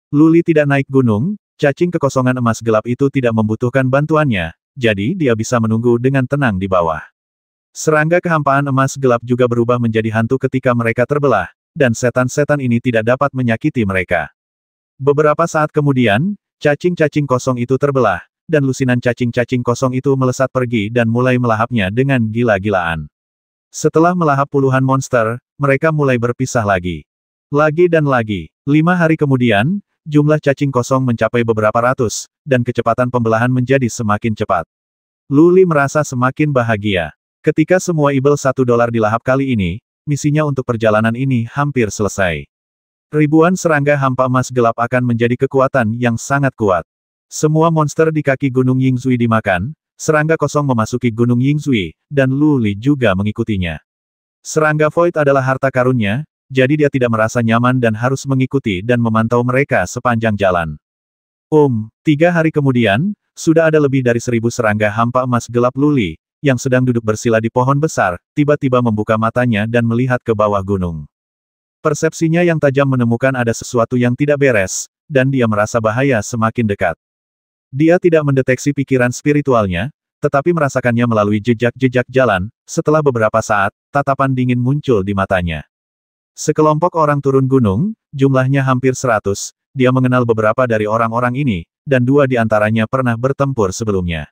Luli tidak naik gunung, cacing kekosongan emas gelap itu tidak membutuhkan bantuannya, jadi dia bisa menunggu dengan tenang di bawah. Serangga kehampaan emas gelap juga berubah menjadi hantu ketika mereka terbelah, dan setan-setan ini tidak dapat menyakiti mereka. Beberapa saat kemudian, cacing-cacing kosong itu terbelah, dan lusinan cacing-cacing kosong itu melesat pergi dan mulai melahapnya dengan gila-gilaan. Setelah melahap puluhan monster, mereka mulai berpisah lagi. Lagi dan lagi. 5 hari kemudian, jumlah cacing kosong mencapai beberapa ratus, dan kecepatan pembelahan menjadi semakin cepat. Luli merasa semakin bahagia. Ketika semua ibel $1 dilahap kali ini, misinya untuk perjalanan ini hampir selesai. Ribuan serangga hampa emas gelap akan menjadi kekuatan yang sangat kuat. Semua monster di kaki Gunung Yingzui dimakan, serangga kosong memasuki Gunung Yingzui, dan Luli juga mengikutinya. Serangga Void adalah harta karunnya, jadi dia tidak merasa nyaman dan harus mengikuti dan memantau mereka sepanjang jalan. 3 hari kemudian, sudah ada lebih dari 1000 serangga hampa emas gelap. Luli, yang sedang duduk bersila di pohon besar, tiba-tiba membuka matanya dan melihat ke bawah gunung. Persepsinya yang tajam menemukan ada sesuatu yang tidak beres, dan dia merasa bahaya semakin dekat. Dia tidak mendeteksi pikiran spiritualnya, tetapi merasakannya melalui jejak-jejak jalan. Setelah beberapa saat, tatapan dingin muncul di matanya. Sekelompok orang turun gunung, jumlahnya hampir 100, dia mengenal beberapa dari orang-orang ini, dan 2 di antaranya pernah bertempur sebelumnya.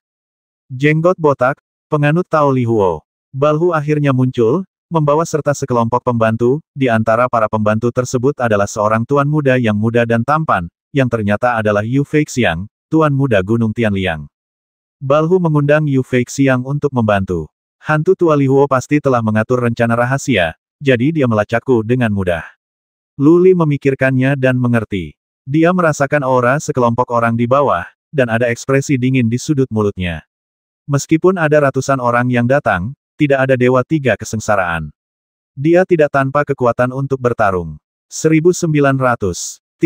Jenggot botak, penganut Tao Li Huo. Balhu akhirnya muncul, membawa serta sekelompok pembantu. Di antara para pembantu tersebut adalah seorang tuan muda yang muda dan tampan, yang ternyata adalah Yu Feixiang, tuan muda Gunung Tianliang. Balhu mengundang Yu Feixiang untuk membantu. Hantu tua Li Huo pasti telah mengatur rencana rahasia, jadi dia melacakku dengan mudah. Luli memikirkannya dan mengerti. Dia merasakan aura sekelompok orang di bawah, dan ada ekspresi dingin di sudut mulutnya. Meskipun ada ratusan orang yang datang, tidak ada Dewa 3 kesengsaraan. Dia tidak tanpa kekuatan untuk bertarung. 1900.